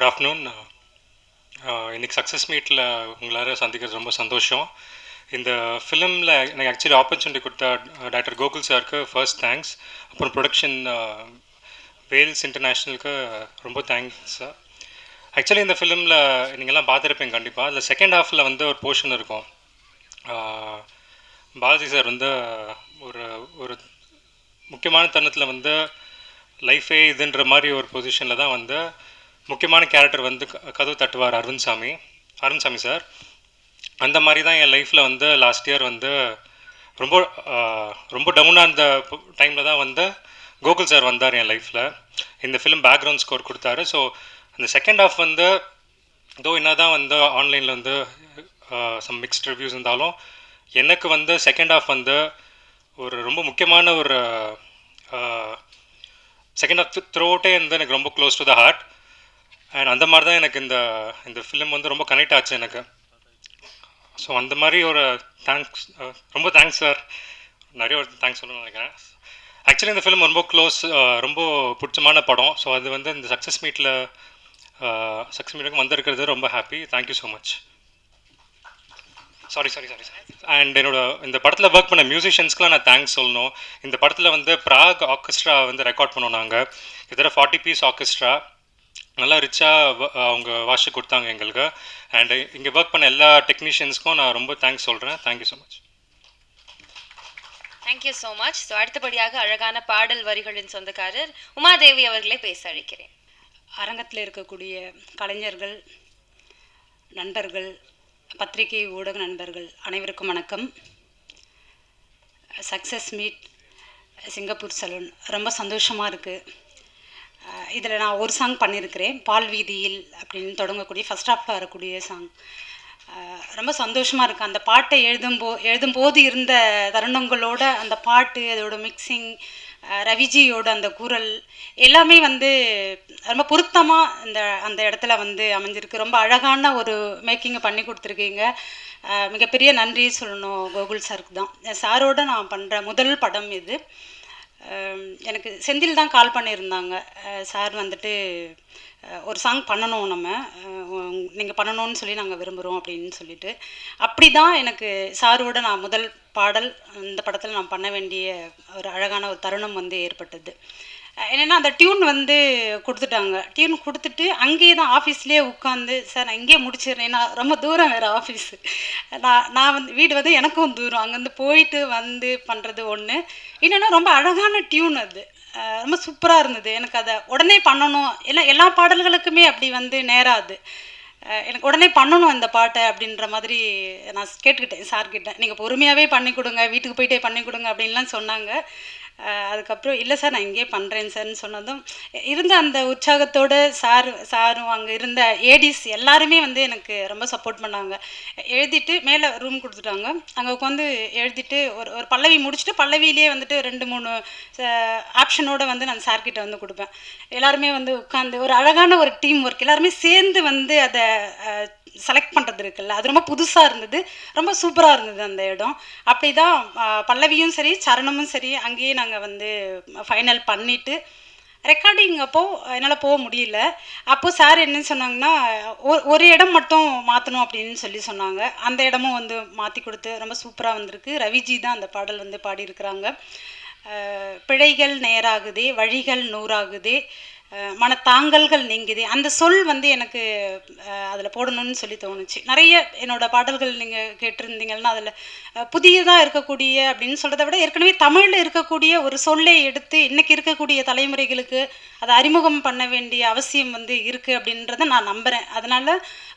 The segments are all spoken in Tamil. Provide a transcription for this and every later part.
ஆஃப்டர்நூன். இன்றைக்கி சக்ஸஸ் மீட்டில் உங்களார சந்திக்கிறது ரொம்ப சந்தோஷம். இந்த ஃபிலிமில் எனக்கு ஆக்சுவலி ஆப்பர்ச்சுனிட்டி கொடுத்த டாக்டர் கோகுல் சாருக்கு ஃபர்ஸ்ட் தேங்க்ஸ். அப்புறம் ப்ரொடக்ஷன் வேல்ஸ் இன்டர்நேஷ்னலுக்கு ரொம்ப தேங்க்ஸ் சார். ஆக்சுவலி இந்த ஃபிலிமில் நீங்கள்லாம் பார்த்துருப்பீங்க கண்டிப்பாக. அதில் செகண்ட் ஹாஃபில் வந்து ஒரு போர்ஷன் இருக்கும். பாலாஜி சார் வந்து ஒரு ஒரு முக்கியமான தருணத்தில் வந்து லைஃபே இதுன்ற மாதிரி ஒரு பொசிஷனில் தான் வந்து முக்கியமான கேரக்டர் வந்து கதவு தட்டுவார் அருண்சாமி சார். அந்த மாதிரி தான் என் லைஃப்பில் வந்து லாஸ்ட் இயர் வந்து ரொம்ப ரொம்ப டவுனாக இருந்த டைமில் தான் வந்து கோகுல் சார் வந்தார் என் லைஃப்பில். இந்த ஃபிலிம் பேக்ரவுண்ட் ஸ்கோர் கொடுத்தாரு. ஸோ அந்த செகண்ட் ஹாஃப் வந்து என்ன தான் வந்து ஆன்லைனில் வந்து சம் மிக்ஸ்ட் ரிவ்யூஸ் இருந்தாலும் எனக்கு வந்து செகண்ட் ஹாஃப் வந்து ஒரு ரொம்ப முக்கியமான ஒரு செகண்ட் ஹாஃப் த்ரூ அவுட்டே வந்து எனக்கு ரொம்ப close to the heart. And அந்த மாதிரி தான் எனக்கு இந்த ஃபிலிம் வந்து ரொம்ப கனெக்ட் ஆச்சு எனக்கு. ஸோ அந்த மாதிரி ஒரு தேங்க்ஸ், ரொம்ப தேங்க்ஸ் சார். நிறைய ஒரு தேங்க்ஸ் சொல்லணும்னு நினைக்கிறேன். ஆக்சுவலி இந்த ஃபிலிம் ரொம்ப க்ளோஸ், ரொம்ப பிடிச்சமான படம். ஸோ அது வந்து இந்த சக்ஸஸ் மீட்டுக்கு வந்திருக்கிறது ரொம்ப happy. Thank you so much. Sorry sir. And இந்த படத்தில் ஒர்க் பண்ண மியூசிஷியன்ஸ்க்குலாம் நான் தேங்க்ஸ் சொல்லணும். இந்த படத்தில் வந்து ப்ராக் ஆர்கெஸ்ட்ரா வந்து ரெக்கார்ட் பண்ணோம் நாங்கள். கிட்டத்தட்ட 40 பீஸ் ஆர்கெஸ்ட்ரா நல்லா ரிச்சாக அவங்க வாசிச்சு கொடுத்தாங்க எங்களுக்கு. அண்ட் இங்கே ஒர்க் பண்ண எல்லா டெக்னீஷியன்ஸ்க்கும் நான் ரொம்ப தேங்க்ஸ் சொல்கிறேன். Thank you so much. Thank you so much. So அடுத்தபடியாக அழகான பாடல் வரிகளின் சொந்தக்காரர் உமாதேவி அவர்களே பேச அழைக்கிறேன். அரங்கத்தில் இருக்கக்கூடிய கலைஞர்கள், நண்பர்கள், பத்திரிகை ஊடக நண்பர்கள் அனைவருக்கும் வணக்கம். சக்ஸஸ் மீட் சிங்கப்பூர் சலூன் ரொம்ப சந்தோஷமாக இருக்குது. இதில் நான் ஒரு சாங் பண்ணியிருக்கிறேன், பால் வீதியில் அப்படின்னு தொடங்கக்கூடிய ஃபஸ்ட் ஹாஃபில் வரக்கூடிய சாங். ரொம்ப சந்தோஷமாக இருக்குது. அந்த பாட்டை எழுதும்போது இருந்த தருணங்களோட அந்த பாட்டு, அதோட மிக்சிங், ரவிஜியோட அந்த குரல் எல்லாமே வந்து ரொம்ப பொருத்தமாக அந்த இடத்துல வந்து அமைஞ்சிருக்கு. ரொம்ப அழகான ஒரு மேக்கிங்கை பண்ணி கொடுத்துருக்கீங்க. மிகப்பெரிய நன்றி சொல்லணும் கோகுல் சாருக்கு தான். சாரோட நான் பண்ணுற முதல் படம் இது. எனக்கு செந்தில் தான் கால் பண்ணியிருந்தாங்க. சார் வந்துட்டு ஒரு சாங் பண்ணணும், நீங்கள் பண்ணணும்னு சொல்லி நாங்கள் விரும்புகிறோம் அப்படின்னு சொல்லிட்டு. அப்படி தான் எனக்கு சாரோட நான் முதல் பாடல் இந்த படத்தில் நான் பண்ண வேண்டிய ஒரு அழகான ஒரு தருணம் வந்து ஏற்பட்டது. என்னென்னா அந்த டியூன் வந்து கொடுத்துட்டாங்க. டியூன் கொடுத்துட்டு அங்கேயே தான் ஆஃபீஸ்லேயே உட்காந்து, சார் நான் இங்கேயே முடிச்சிடுறேன், நான் ரொம்ப தூரம் வேறு ஆஃபீஸு, நான் வந்து வீடு வந்து எனக்கும் தூரம், அங்கேருந்து போயிட்டு வந்து பண்ணுறது ஒன்று. இன்னொன்று ரொம்ப அழகான டியூன், அது ரொம்ப சூப்பராக இருந்தது. எனக்கு அதை உடனே பண்ணணும், எல்லா பாடல்களுக்குமே அப்படி வந்து நேராது. எனக்கு உடனே பண்ணணும் இந்த பாட்டை அப்படின்ற மாதிரி நான் கேட்டுக்கிட்டேன் சார்கிட்ட. நீங்கள் பொறுமையாகவே பண்ணி கொடுங்க, வீட்டுக்கு போயிட்டே பண்ணி கொடுங்க அப்படின்லாம் சொன்னாங்க. அதுக்கப்புறம் இல்லை சார் நான் இங்கேயே பண்ணுறேன் சார்ன்னு சொன்னதும் இருந்த அந்த உற்சாகத்தோடு சாரும் அங்கே இருந்த ஏடிஸ் எல்லாருமே வந்து எனக்கு ரொம்ப சப்போர்ட் பண்ணாங்க. எழுதிட்டு மேலே ரூம் கொடுத்துட்டாங்க, அங்கே உட்காந்து எழுதிட்டு ஒரு பல்லவி முடிச்சுட்டு பல்லவியிலே வந்துட்டு 2-3 ஆப்ஷனோடு வந்து நான் சார்கிட்ட வந்து கொடுப்பேன். எல்லாருமே வந்து உட்காந்து ஒரு அழகான ஒரு டீம் ஒர்க், எல்லாருமே சேர்ந்து வந்து அதை செலக்ட் பண்ணுறது இருக்குல்ல, அது ரொம்ப புதுசாக இருந்தது, ரொம்ப சூப்பராக இருந்தது அந்த இடம். அப்படி தான் பல்லவியும் சரி சரணமும் சரி அங்கேயே நாங்கள் வந்து ஃபைனல் பண்ணிவிட்டு ரெக்கார்டிங் அப்போது என்னால் போக முடியல. அப்போது சார் என்ன சொன்னாங்கன்னா, ஒரு இடம் மட்டும் மாற்றணும் அப்படின்னு சொல்லி சொன்னாங்க. அந்த இடமும் வந்து மாற்றி கொடுத்து ரொம்ப சூப்பராக வந்திருக்கு. ரவிஜி தான் அந்த பாடல் வந்து பாடியிருக்கிறாங்க. பிழைகள் நேராகுதே, வழிகள் 100 மனத்தாங்கல்கள் நீங்குதே, அந்த சொல் வந்து எனக்கு அதில் போடணும்னு சொல்லி தோணுச்சு. நிறைய என்னோடய பாடல்கள் நீங்கள் கேட்டிருந்தீங்கன்னா அதில் புதியதாக இருக்கக்கூடிய அப்படின்னு சொல்கிறத விட ஏற்கனவே தமிழில் இருக்கக்கூடிய ஒரு சொல்லை எடுத்து இன்றைக்கி இருக்கக்கூடிய தலைமுறைகளுக்கு அதை அறிமுகம் பண்ண வேண்டிய அவசியம் வந்து இருக்குது அப்படின்றத நான் நம்புகிறேன். அதனால்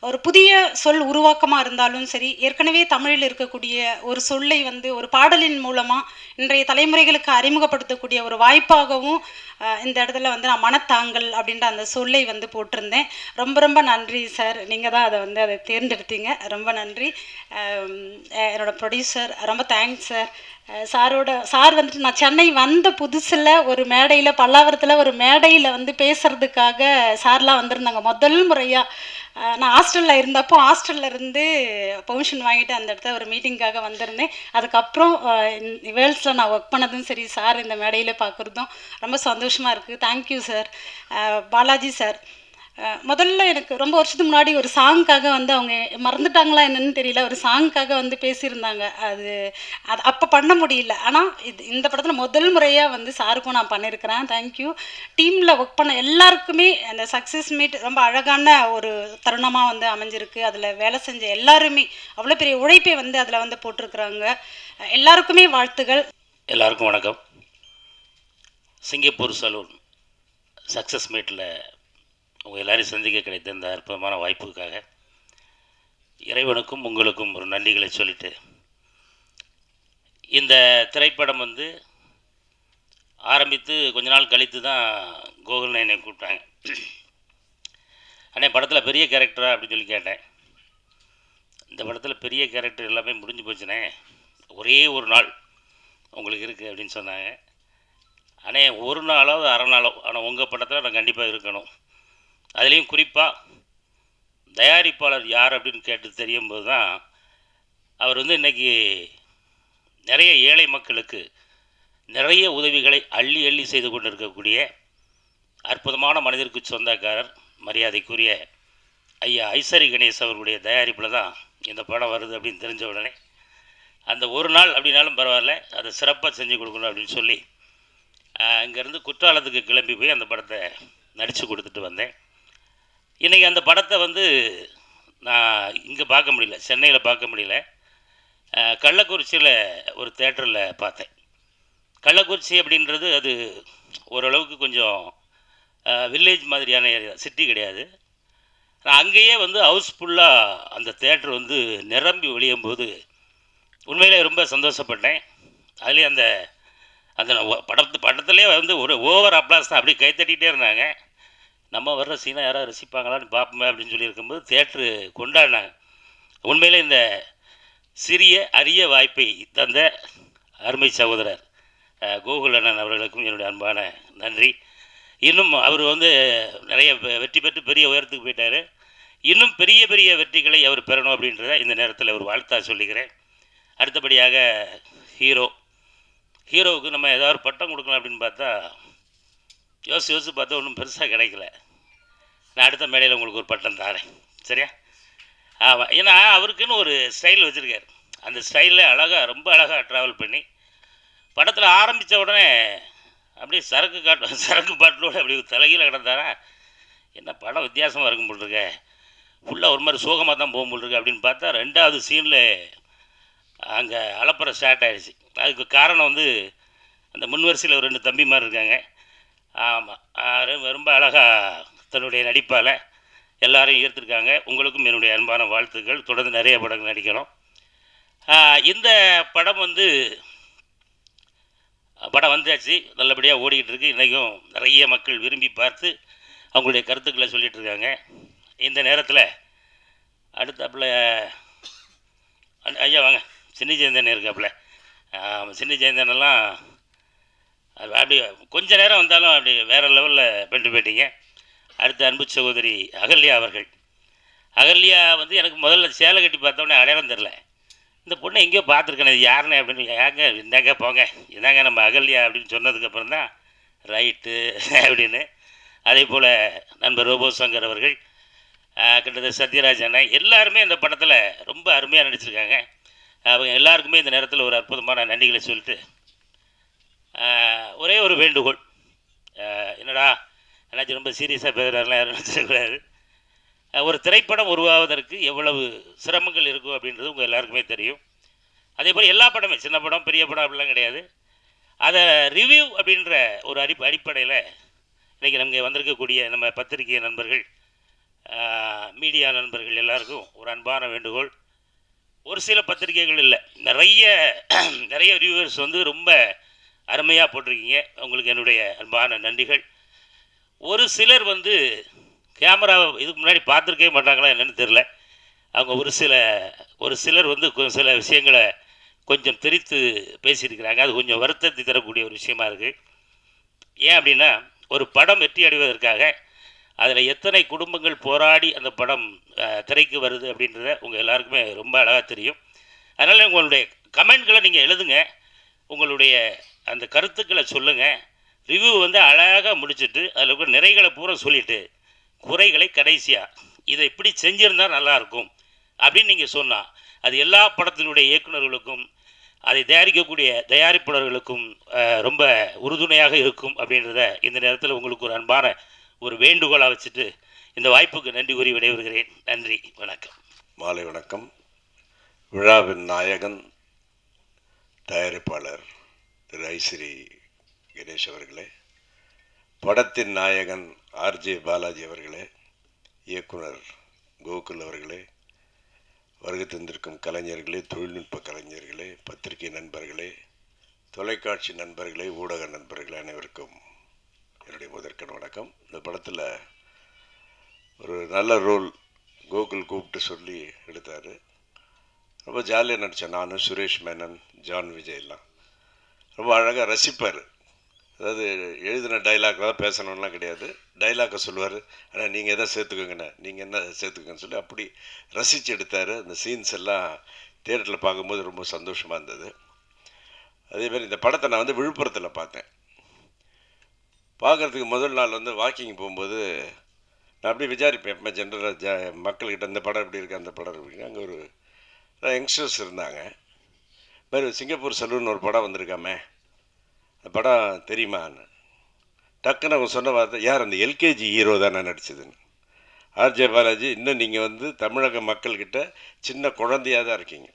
ஒரு புதிய சொல் உருவாக்கமாக இருந்தாலும் சரி, ஏற்கனவே தமிழில் இருக்கக்கூடிய ஒரு சொல்லை வந்து ஒரு பாடலின் மூலமாக இன்றைய தலைமுறைகளுக்கு அறிமுகப்படுத்தக்கூடிய ஒரு வாய்ப்பாகவும் இந்த இடத்துல வந்து நான் மனத்தாங்கல் அப்படின்ற அந்த சொல்லை வந்து போட்டிருந்தேன். ரொம்ப ரொம்ப நன்றி சார், நீங்கள் தான் அதை தேர்ந்தெடுத்தீங்க, ரொம்ப நன்றி. என்னோடய ப்ரொடியூசர் ரொம்ப தேங்க்ஸ் சார். சார் வந்துட்டு நான் சென்னை வந்த புதுசில் ஒரு மேடையில் பல்லாவரத்தில் ஒரு மேடையில் வந்து பேசுகிறதுக்காக சார்லாம் வந்திருந்தாங்க முதல் முறையாக. நான் ஹாஸ்டலில் இருந்தப்போ ஹாஸ்டலில் இருந்து பெர்மிஷன் வாங்கிட்டு அந்த இடத்துல ஒரு மீட்டிங்காக வந்திருந்தேன். அதுக்கப்புறம் வேர்ல்ட்ஸில் நான் ஒர்க் பண்ணதும் சரி, சார் இந்த மேடையில் பார்க்குறதும் ரொம்ப சந்தோஷமாக இருக்குது. Thank you sir. பாலாஜி சார் முதல்ல எனக்கு ரொம்ப வருஷத்துக்கு முன்னாடி ஒரு சாங்க்காக வந்து அவங்க மறந்துட்டாங்களா என்னன்னு தெரியல, ஒரு சாங்க்காக வந்து பேசியிருந்தாங்க. அது அது அப்போ பண்ண முடியல. ஆனால் இந்த படத்தில் முதல் முறையாக வந்து சாருக்கும் நான் பண்ணியிருக்கிறேன். தேங்க்யூ. டீமில் ஒர்க் பண்ண எல்லாருக்குமே அந்த சக்ஸஸ் மீட் ரொம்ப அழகான ஒரு தருணமாக வந்து அமைஞ்சிருக்கு. அதில் வேலை செஞ்ச எல்லாருமே அவ்வளோ பெரிய உழைப்பை வந்து அதில் வந்து போட்டிருக்கிறாங்க. எல்லாருக்குமே வாழ்த்துகள். எல்லாருக்கும் வணக்கம். சிங்கப்பூர் சலூன் சக்ஸஸ் மீட்டில் உங்கள் எல்லோரையும் சந்திக்க கிடைத்த இந்த அற்புதமான வாய்ப்புக்காக இறைவனுக்கும் உங்களுக்கும் ஒரு நன்றிகளை சொல்லிட்டு, இந்த திரைப்படம் வந்து ஆரம்பித்து கொஞ்ச நாள் கழித்து தான் கோகுல் என்னை கூப்பிட்டாங்க. அண்ணே படத்தில் பெரிய கேரக்டரா அப்படின்னு சொல்லி கேட்டேன். இந்த படத்தில் பெரிய கேரக்டர் எல்லாமே முடிஞ்சு போச்சுனே, ஒரே ஒரு நாள் உங்களுக்கு இருக்குது அப்படின்னு சொன்னாங்க. அண்ணே ஒரு நாளோ அரை நாளோ, ஆனால் உங்கள் படத்தில் நான் கண்டிப்பாக இருக்கணும். அதுலேயும் குறிப்பாக தயாரிப்பாளர் யார் அப்படின்னு கேட்டு தெரியும் போது தான் அவர் வந்து இன்றைக்கி நிறைய ஏழை மக்களுக்கு நிறைய உதவிகளை அள்ளி அள்ளி செய்து கொண்டு இருக்கக்கூடிய அற்புதமான மனிதருக்கு சொந்தக்காரர் மரியாதைக்குரிய ஐயா ஐசரி கணேஷ் அவர்களுடைய தயாரிப்பில் தான் இந்த படம் வருது அப்படின்னு தெரிஞ்ச உடனே அந்த ஒரு நாள் அப்படின்னாலும் பரவாயில்ல, அதை சிறப்பாக செஞ்சு கொடுக்கணும் அப்படின்னு சொல்லி இங்கேருந்து குற்றாலத்துக்கு கிளம்பி போய் அந்த படத்தை நடித்து கொடுத்துட்டு வந்தேன். இன்றைக்கி அந்த படத்தை வந்து நான் இங்கே பார்க்க முடியல, சென்னையில் பார்க்க முடியல, கள்ளக்குறிச்சியில் ஒரு தேட்டரில் பார்த்தேன். கள்ளக்குறிச்சி அப்படின்றது அது ஓரளவுக்கு கொஞ்சம் வில்லேஜ் மாதிரியான ஏரியா, சிட்டி கிடையாது. நான் அங்கேயே வந்து ஹவுஸ்ஃபுல்லாக அந்த தேட்டர் வந்து நிரம்பி ஒழியும் போது உண்மையிலே ரொம்ப சந்தோஷப்பட்டேன். அதுலேயே அந்த அந்த படத்துலேயே வந்து ஒரு ஓவர் அப்ளாஸ் தான், அப்படியே கைத்தட்டிகிட்டே இருந்தாங்க. நம்ம வர்ற சீனை யாராவது ரசிப்பாங்களான்னு பார்ப்போமே அப்படின்னு சொல்லியிருக்கும்போது தேட்ரு கொண்டாடினாங்க. உண்மையில் இந்த சிறிய அரிய வாய்ப்பை தந்த அருமை சகோதரர் கோகுல் அண்ணன் அவர்களுக்கும் என்னுடைய அன்பான நன்றி. இன்னும் அவர் வந்து நிறைய வெற்றி பெற்று பெரிய உயரத்துக்கு போயிட்டார். இன்னும் பெரிய பெரிய வெற்றிகளை அவர் பெறணும் அப்படின்றத இந்த நேரத்தில் ஒரு வாழ்த்தாக சொல்லிக்கிறேன். அடுத்தபடியாக ஹீரோவுக்கு நம்ம ஏதாவது ஒரு பட்டம் கொடுக்கலாம் அப்படின்னு பார்த்தா யோசித்து பார்த்தா ஒன்றும் பெருசாக கிடைக்கல. நான் அடுத்த மேடையில் உங்களுக்கு ஒரு பட்டம் தரேன், சரியா? ஆமாம், ஏன்னா அவருக்குன்னு ஒரு ஸ்டைல் வச்சுருக்கார். அந்த ஸ்டைலில் அழகாக, ரொம்ப அழகாக ட்ராவல் பண்ணி படத்தில் ஆரம்பித்த உடனே அப்படியே சரக்கு பாட்டிலோடு அப்படி தலைகீழ கிடந்தாரா, என்ன படம் வித்தியாசமாக இருக்கும் போட்டிருக்க, ஃபுல்லாக ஒரு மாதிரி சோகமாக தான் போகும் போட்டிருக்கு அப்படின்னு பார்த்தா 2வது சீனில் அங்கே அலப்பறை ஸ்டார்ட் ஆகிடுச்சு. அதுக்கு காரணம் வந்து அந்த முன்வரிசையில் ஒரு 2 தம்பி மாதிரி இருக்காங்க. ஆமாம், ரொம்ப அழகாக தன்னுடைய நடிப்பால் எல்லாரையும் ஈர்த்திருக்காங்க. உங்களுக்கும் என்னுடைய அன்பான வாழ்த்துக்கள். தொடர்ந்து நிறைய படங்கள் நடிக்கணும். இந்த படம் வந்தாச்சு, நல்லபடியாக ஓடிக்கிட்டு இருக்குது. இன்றைக்கும் நிறைய மக்கள் விரும்பி பார்த்து அவங்களுடைய கருத்துக்களை சொல்லிகிட்டு இருக்காங்க. இந்த நேரத்தில் அடுத்தாப்புல ஐயா வாங்க, சின்னி ஜெயந்தன் இருக்காப்புல. சின்னி ஜெயந்தனெல்லாம் அப்படி கொஞ்ச நேரம் வந்தாலும் அப்படி வேறு லெவலில் பண்ணிட்டு போயிட்டீங்க. அடுத்த அன்பு சகோதரி அகல்யா அவர்கள். அகல்யா வந்து எனக்கு முதல்ல சேலை கட்டி பார்த்தோன்னே அடையாளம் தெரில. இந்த பொண்ணை எங்கேயோ பார்த்துருக்கேன், இது யாருன்னு அப்படின்னு. ஏங்க இந்தாங்க போங்க, இதாங்க நம்ம அகல்யா அப்படின்னு சொன்னதுக்கப்புறம் தான் ரைட்டு அப்படின்னு. அதே போல் நண்பர் ரோபோ சங்கர் அவர்கள், கிட்டத்தட்ட சத்யராஜ் அண்ணன், எல்லாருமே இந்த படத்தில் ரொம்ப அருமையாக நடிச்சிருக்காங்க. அவங்க எல்லாருக்குமே இந்த நேரத்தில் ஒரு அற்புதமான நன்றிகளை சொல்லிட்டு ஒரே ஒரு வேண்டுகோள். என்னடா என்னாச்சும் ரொம்ப சீரியஸாக பேசுகிறாருலாம் யாரும் நினச்சிடக்கூடாது. ஒரு திரைப்படம் உருவாவதற்கு எவ்வளவு சிரமங்கள் இருக்கும் அப்படின்றது உங்கள் எல்லாருக்குமே தெரியும். அதே போல் எல்லா படமே, சின்ன படம் பெரிய படம் அப்படிலாம் கிடையாது. அதை ரிவ்யூ அப்படின்ற ஒரு அடிப்படையில் இன்றைக்கி நமக்கு வந்திருக்கக்கூடிய நம்ம பத்திரிகை நண்பர்கள், மீடியா நண்பர்கள் எல்லாருக்கும் ஒரு அன்பான வேண்டுகோள். ஒரு சில பத்திரிகைகள் இல்லை, நிறைய ரிவ்யூவர்ஸ் வந்து ரொம்ப அருமையாக போட்டிருக்கீங்க. உங்களுக்கு என்னுடைய அன்பான நன்றிகள். ஒரு சிலர் வந்து கேமராவை இதுக்கு முன்னாடி பார்த்துருக்கவே மாட்டாங்களா என்னென்னு தெரில. அவங்க ஒரு சிலர் வந்து சில விஷயங்களை கொஞ்சம் திரித்து பேசியிருக்கிறாங்க. அது கொஞ்சம் வருத்தத்தை தரக்கூடிய ஒரு விஷயமா இருக்குது. ஏன் அப்படின்னா, ஒரு படம் வெற்றி அடைவதற்காக அதில் எத்தனை குடும்பங்கள் போராடி அந்த படம் திரைக்கு வருது அப்படின்றத உங்கள் எல்லாருக்குமே ரொம்ப அழகாக தெரியும். அதனால் உங்களுடைய கமெண்ட்களை நீங்கள் எழுதுங்க, உங்களுடைய அந்த கருத்துக்களை சொல்லுங்கள். ரிவ்யூ வந்து அழகாக முடிச்சுட்டு அதில் கூட நிறைகளை பூரா சொல்லிவிட்டு குறைகளை கடைசியாக இதை இப்படி செஞ்சுருந்தால் நல்லாயிருக்கும் அப்படின்னு நீங்கள் சொன்னால் அது எல்லா படத்தினுடைய இயக்குநர்களுக்கும் அதை தயாரிக்கக்கூடிய தயாரிப்பாளர்களுக்கும் ரொம்ப உறுதுணையாக இருக்கும் அப்படின்றத இந்த நேரத்தில் உங்களுக்கு ஒரு அன்பான ஒரு வேண்டுகோளாக வச்சுட்டு இந்த வாய்ப்புக்கு நன்றி கூறி விடைபெறுகிறேன். நன்றி, வணக்கம். மாலை வணக்கம். விழாவின் நாயகன் தயாரிப்பாளர் திரு ஐஸ்ரீ கணேஷ் அவர்களே, படத்தின் நாயகன் ஆர்ஜே பாலாஜி அவர்களே, இயக்குனர் கோகுல் அவர்களே, வருகை தந்திருக்கும் கலைஞர்களே, தொழில்நுட்ப கலைஞர்களே, பத்திரிகை நண்பர்களே, தொலைக்காட்சி நண்பர்களே, ஊடக நண்பர்களே, அனைவருக்கும் என்னுடைய முதற்கண் வணக்கம். இந்த படத்தில் ஒரு நல்ல ரோல் கோகுல் கூப்பிட்டு சொல்லி எடுத்தார். ரொம்ப ஜாலியாக நடித்தேன். நான், சுரேஷ் மேனன், ஜான் விஜய் எல்லாம் ரொம்ப அழகாக ரசிப்பார். அதாவது எழுதின டைலாக் தான் பேசணும்லாம் கிடையாது, டைலாக்கை சொல்லுவார். ஆனால் நீங்கள் எதை சேர்த்துக்கோங்கண்ணே, நீங்கள் என்ன சேர்த்துக்கோங்கன்னு சொல்லி அப்படி ரசித்து எடுத்தார். அந்த சீன்ஸ் எல்லாம் தியேட்டரில் பார்க்கும்போது ரொம்ப சந்தோஷமாக இருந்தது. அதேமாதிரி இந்த படத்தை நான் வந்து விழுப்புரத்தில் பார்த்தேன். பார்க்குறதுக்கு முதல் நாள் வந்து வாக்கிங் போகும்போது நான் அப்படியே விசாரிப்பேன், எப்போ ஜென்ரலாக மக்கள்கிட்ட இந்த படம் எப்படி இருக்குது, அந்த படம் எப்படி. அங்கே ஒரு யங்ஸ்டர்ஸ் இருந்தாங்க. மாதிரி சிங்கப்பூர் சலூன் ஒரு படம் வந்திருக்காமே, அந்த படம் தெரியுமான்னு டக்குன்னு அவங்க சொன்ன வார்த்தை, யார் அந்த எல்கேஜி ஹீரோ தான் நான் நடிச்சதுன்னு. ஆர்ஜே பாலாஜி, இன்னும் நீங்கள் வந்து தமிழக மக்கள்கிட்ட சின்ன குழந்தையாக தான் இருக்கீங்க.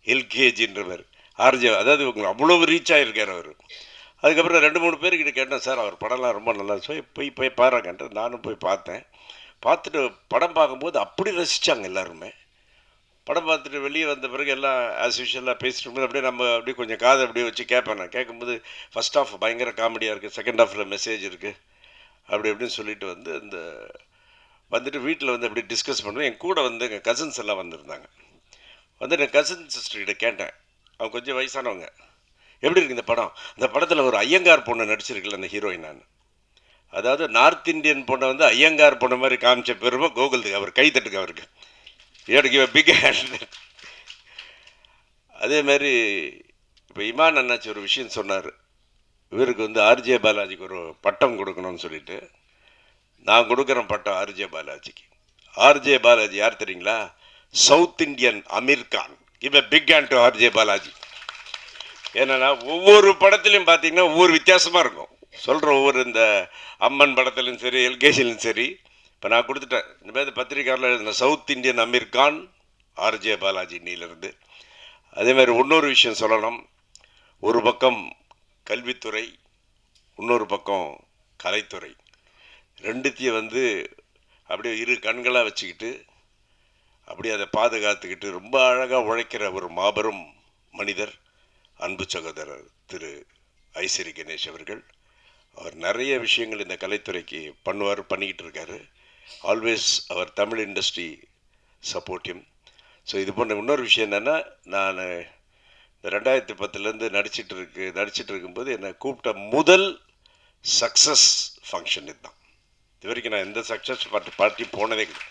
எல்கேஜின்றவர் ஆர்ஜே, அதாவது உங்களுக்கு அவ்வளோ ரீச் ஆகிருக்கார் அவர். அதுக்கப்புறம் 2-3 பேர்கிட்ட கேட்டேன், சார் அவர் படம்லாம் ரொம்ப நல்லா சொல்லி போய் பாருங்கன்ட்டு நானும் போய் பார்த்தேன். பார்த்துட்டு படம் பார்க்கும்போது அப்படி ரசித்தாங்க எல்லாருமே. படம் பார்த்துட்டு வெளியே வந்த பிறகு எல்லாம் ஆஸ் யூஷுவலாக பேசிட்டு இருக்கும்போது அப்படியே நம்ம அப்படியே கொஞ்சம் காதை அப்படியே வச்சு கேட்பேன். நான் கேட்கும்போது ஃபஸ்ட் ஹாஃப் பயங்கர காமெடியாக இருக்குது, செகண்ட் ஹாஃபில் மெசேஜ் இருக்குது அப்படி அப்படின்னு சொல்லிட்டு வந்து வந்துட்டு வீட்டில் வந்து அப்படி டிஸ்கஸ் பண்ணுவேன். என் கூட வந்து எங்கள் கசின்ஸ் எல்லாம் வந்திருந்தாங்க. வந்து என் கசின் சிஸ்டர்கிட்ட கேட்டேன், அவங்க கொஞ்சம் வயசானவங்க, எப்படி இருக்குது இந்த படம். அந்த படத்தில் ஒரு ஐயங்கார் பொண்ணு நடிச்சிருக்குல்ல அந்த ஹீரோயின். நான் அதாவது நார்த் இந்தியன் பொண்ணை வந்து ஐயங்கார் பொண்ணு மாதிரி காமிச்ச பெருமை கோகுலுக்கு. அவர் கை தட்டுக்கு அவருக்கு. எனக்கு பிக் ஹேண்ட். அதேமாதிரி இப்போ இமான் அண்ணாச்சி ஒரு விஷயம் சொன்னார், இவருக்கு வந்து ஆர்ஜே பாலாஜிக்கு ஒரு பட்டம் கொடுக்கணும்னு சொல்லிட்டு. நான் கொடுக்குறேன் பட்டம் ஆர்ஜே பாலாஜிக்கு. ஆர்ஜே பாலாஜி யார் தெரியுங்களா? South Indian Aamir Khan. Give a big hand to RJ Balaji. ஏன்னா ஒவ்வொரு படத்துலையும் பார்த்தீங்கன்னா ஒவ்வொரு வித்தியாசமாக இருக்கும். சொல்கிற ஒவ்வொரு இந்த அம்மன் படத்துலையும் சரி, எல்கேஜிலையும் சரி. இப்போ நான் கொடுத்துட்டேன், இந்த மாதிரி பத்திரிக்கையாளர் எழுதின south Indian Aamir Khan RJ Balaji இன்னிலிருந்து. அதேமாதிரி இன்னொரு விஷயம் சொல்லணும். ஒரு பக்கம் கல்வித்துறை, இன்னொரு பக்கம் கலைத்துறை, ரெண்டுத்தையும் வந்து அப்படியே இரு கண்களாக வச்சுக்கிட்டு அப்படியே அதை பாதுகாத்துக்கிட்டு ரொம்ப அழகாக உழைக்கிற ஒரு மாபெரும் மனிதர் அன்பு சகோதரர் திரு ஐஸ்ரீ கணேஷ் அவர்கள். அவர் நிறைய விஷயங்கள் இந்த கலைத்துறைக்கு பண்ணிக்கிட்டு இருக்காரு. ஆல்வேஸ் அவர் தமிழ் இண்டஸ்ட்ரி சப்போர்ட்டிவ். ஸோ இது போன்ற இன்னொரு விஷயம் என்னென்னா, நான் இந்த 2010 நடிச்சிட்டு இருக்கும்போது என்னை கூப்பிட்ட முதல் சக்ஸஸ் ஃபங்க்ஷன் இதுதான். இது வரைக்கும் நான் எந்த சக்ஸஸ் பார்ட்டி போனதே கிடையாது.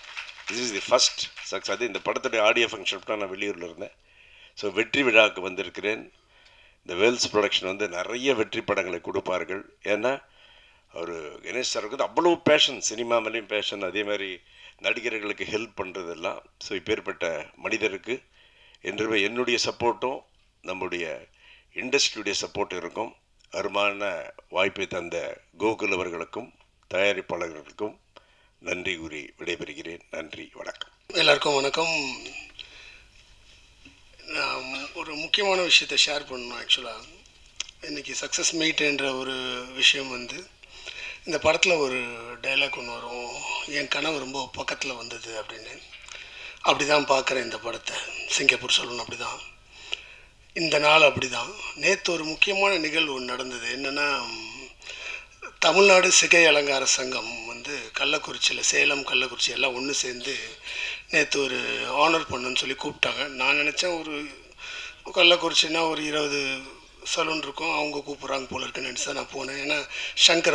This is the first success. அது இந்த படத்துடைய ஆடியோ ஃபங்க்ஷன் தான் நான் வெளியூரில் இருந்தேன். ஸோ வெற்றி விழாவுக்கு வந்திருக்கிறேன். இந்த வேல்ஸ் ப்ரொடக்ஷன் வந்து நிறைய வெற்றி படங்களை கொடுப்பார்கள். ஏன்னா அவர் கணேஷ் சாருக்கு வந்து அவ்வளோ பேஷன், சினிமா மேலேயும் பேஷன், அதே மாதிரி நடிகர்களுக்கு ஹெல்ப் பண்ணுறதெல்லாம். ஸோ இப்பேற்பட்ட மனிதருக்கு என்றுமே என்னுடைய சப்போர்ட்டும் நம்முடைய இண்டஸ்ட்ரியுடைய சப்போர்ட்டும் இருக்கும். அருமான வாய்ப்பை தந்த கோகுல் அவர்களுக்கும் தயாரிப்பாளர்களுக்கும் நன்றி கூறி விடைபெறுகிறேன். நன்றி, வணக்கம். எல்லாருக்கும் வணக்கம். நான் ஒரு முக்கியமான விஷயத்தை ஷேர் பண்ணணும். ஆக்சுவலாக இன்றைக்கி சக்ஸஸ் மீட்ன்ற ஒரு விஷயம் வந்து இந்த படத்தில் ஒரு டைலாக் ஒன்று வரும், என் கனவு ரொம்ப பக்கத்தில் வந்தது அப்படின்னு. அப்படி தான் பார்க்குறேன் இந்த படத்தை. சிங்கப்பூர் சலூன் அப்படி தான், இந்த நாள் அப்படி தான். நேற்று ஒரு முக்கியமான நிகழ்வு ஒன்று நடந்தது. என்னென்னா, தமிழ்நாடு சிகை அலங்கார சங்கம் வந்து கள்ளக்குறிச்சியில், சேலம் கள்ளக்குறிச்சி எல்லாம் ஒன்று சேர்ந்து நேற்று ஒரு ஆனர் பண்ணுன்னு சொல்லி கூப்பிட்டாங்க. நான் நினச்சேன் ஒரு கள்ளக்குறிச்சின்னா ஒரு 20 சலூன் இருக்கும், அவங்க கூப்பிட்றாங்க போல இருக்குன்னு நினச்சி தான் நான் போனேன். ஏன்னா